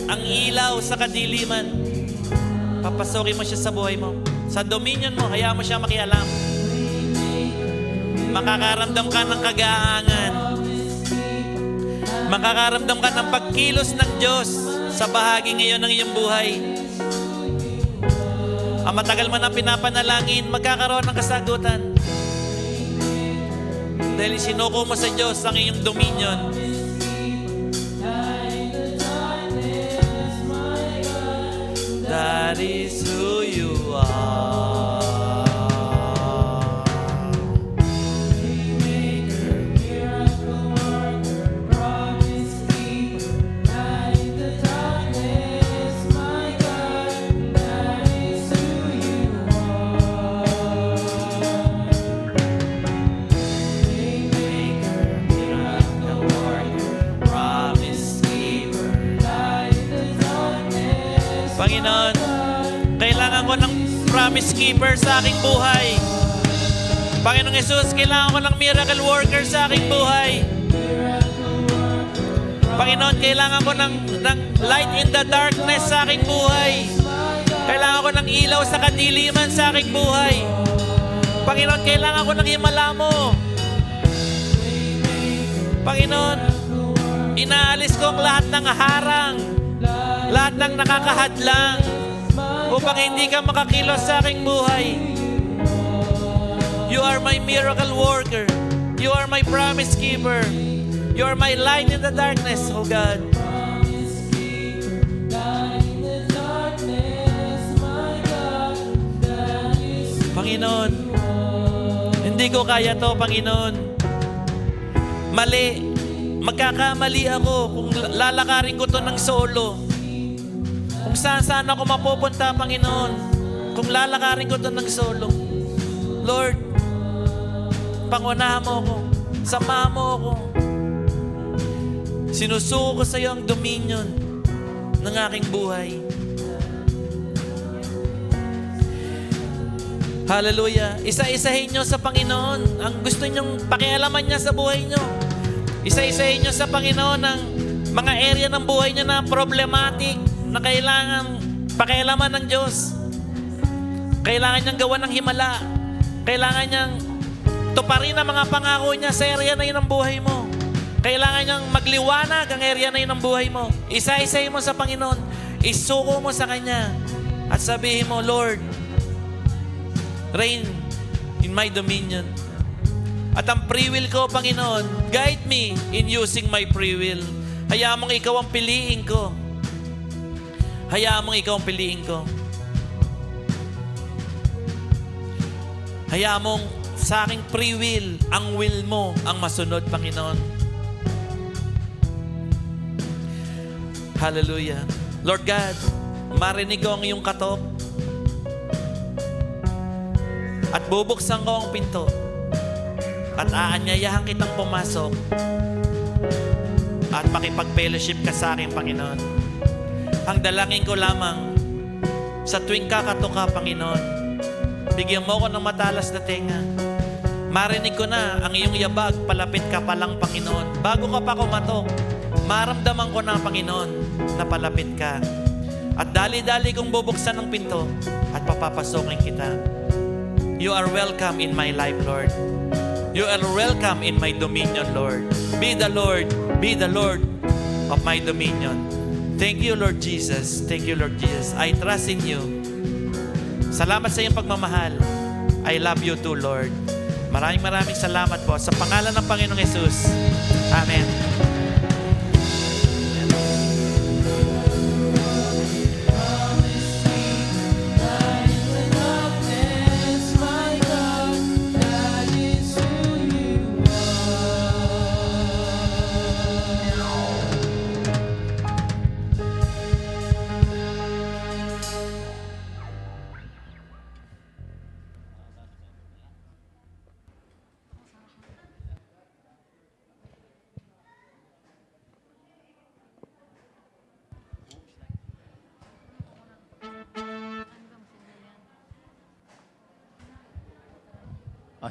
ang ilaw sa kadiliman. Papasukin mo siya sa buhay mo. Sa dominion mo, hayaan mo siya makialam. Makakaramdam ka ng kagaangan. Makakaramdam ka ng pagkilos ng Diyos sa bahagi ngayon ng iyong buhay. Ang matagal mo nang pinapanalangin, magkakaroon ng kasagutan. Dahil sinuko mo sa Diyos ang iyong dominion. That is who you are. Panginoon, kailangan ko ng promise keeper sa aking buhay. Panginoong Jesus, kailangan ko ng miracle worker sa aking buhay. Panginoon, kailangan ko ng light in the darkness sa aking buhay. Kailangan ko ng ilaw sa kadiliman sa aking buhay. Panginoon, kailangan ko ng himala mo. Panginoon, inaalis ko ang lahat ng harang, lahat ng nakakahadlang upang hindi ka makakilos sa aking buhay. You are my miracle worker. You are my promise keeper. You are my light in the darkness, oh God. Panginoon, hindi ko kaya to, Panginoon. Mali. Magkakamali ako kung lalakarin ko to ng solo. Kung saan ako mapupunta, Panginoon. Kung lalakarin ko to ng solo. Lord, pangunahan mo ako. Samahan mo ako. Sinusuko ko sa iyo ang dominion ng aking buhay. Hallelujah. Isa-isahin nyo sa Panginoon ang gusto nyong pakialaman niya sa buhay nyo. Isa-isahin nyo sa Panginoon ang mga area ng buhay nyo na problematic, na kailangan pakialaman ng Diyos. Kailangan niyang gawa ng himala. Kailangan niyang tuparin ang mga pangako niya sa area na yun ng buhay mo. Kailangan niyang magliwanag ang area na yun ng buhay mo. Isa-isahin mo sa Panginoon. Isuko mo sa Kanya. At sabihin mo, Lord, reign in my dominion. At ang free will ko, Panginoon, guide me in using my free will. Hayaan mong ikaw ang piliin ko. Hayaan mong ikaw ang piliin ko. Hayaan mong sa aking free will, ang will mo ang masunod, Panginoon. Hallelujah. Lord God, marinig ko ang iyong katok at bubuksan ko ang pinto at aanyayahan kitang pumasok at makipag-fellowship ka sa akin, Panginoon. Ang dalangin ko lamang sa tuwing kakatok ka, Panginoon, bigyan mo ko ng matalas na tenga. Marinig ko na ang iyong yabag, palapit ka pa lang, Panginoon. Bago ka pa kumatok, maramdaman ko na, Panginoon, na palapit ka. At dali-dali kong bubuksan ng pinto at papapasokin kita. You are welcome in my life, Lord. You are welcome in my dominion, Lord. Be the Lord of my dominion. Thank you, Lord Jesus. Thank you, Lord Jesus. I trust in you. Salamat sa iyong pagmamahal. I love you too, Lord. Maraming salamat po sa pangalan ng Panginoong Yesus. Amen.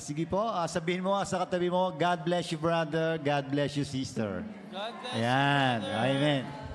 Sige po, sabihin mo sa katabi mo, God bless you, brother. God bless you, sister. God bless Ayan. Amen.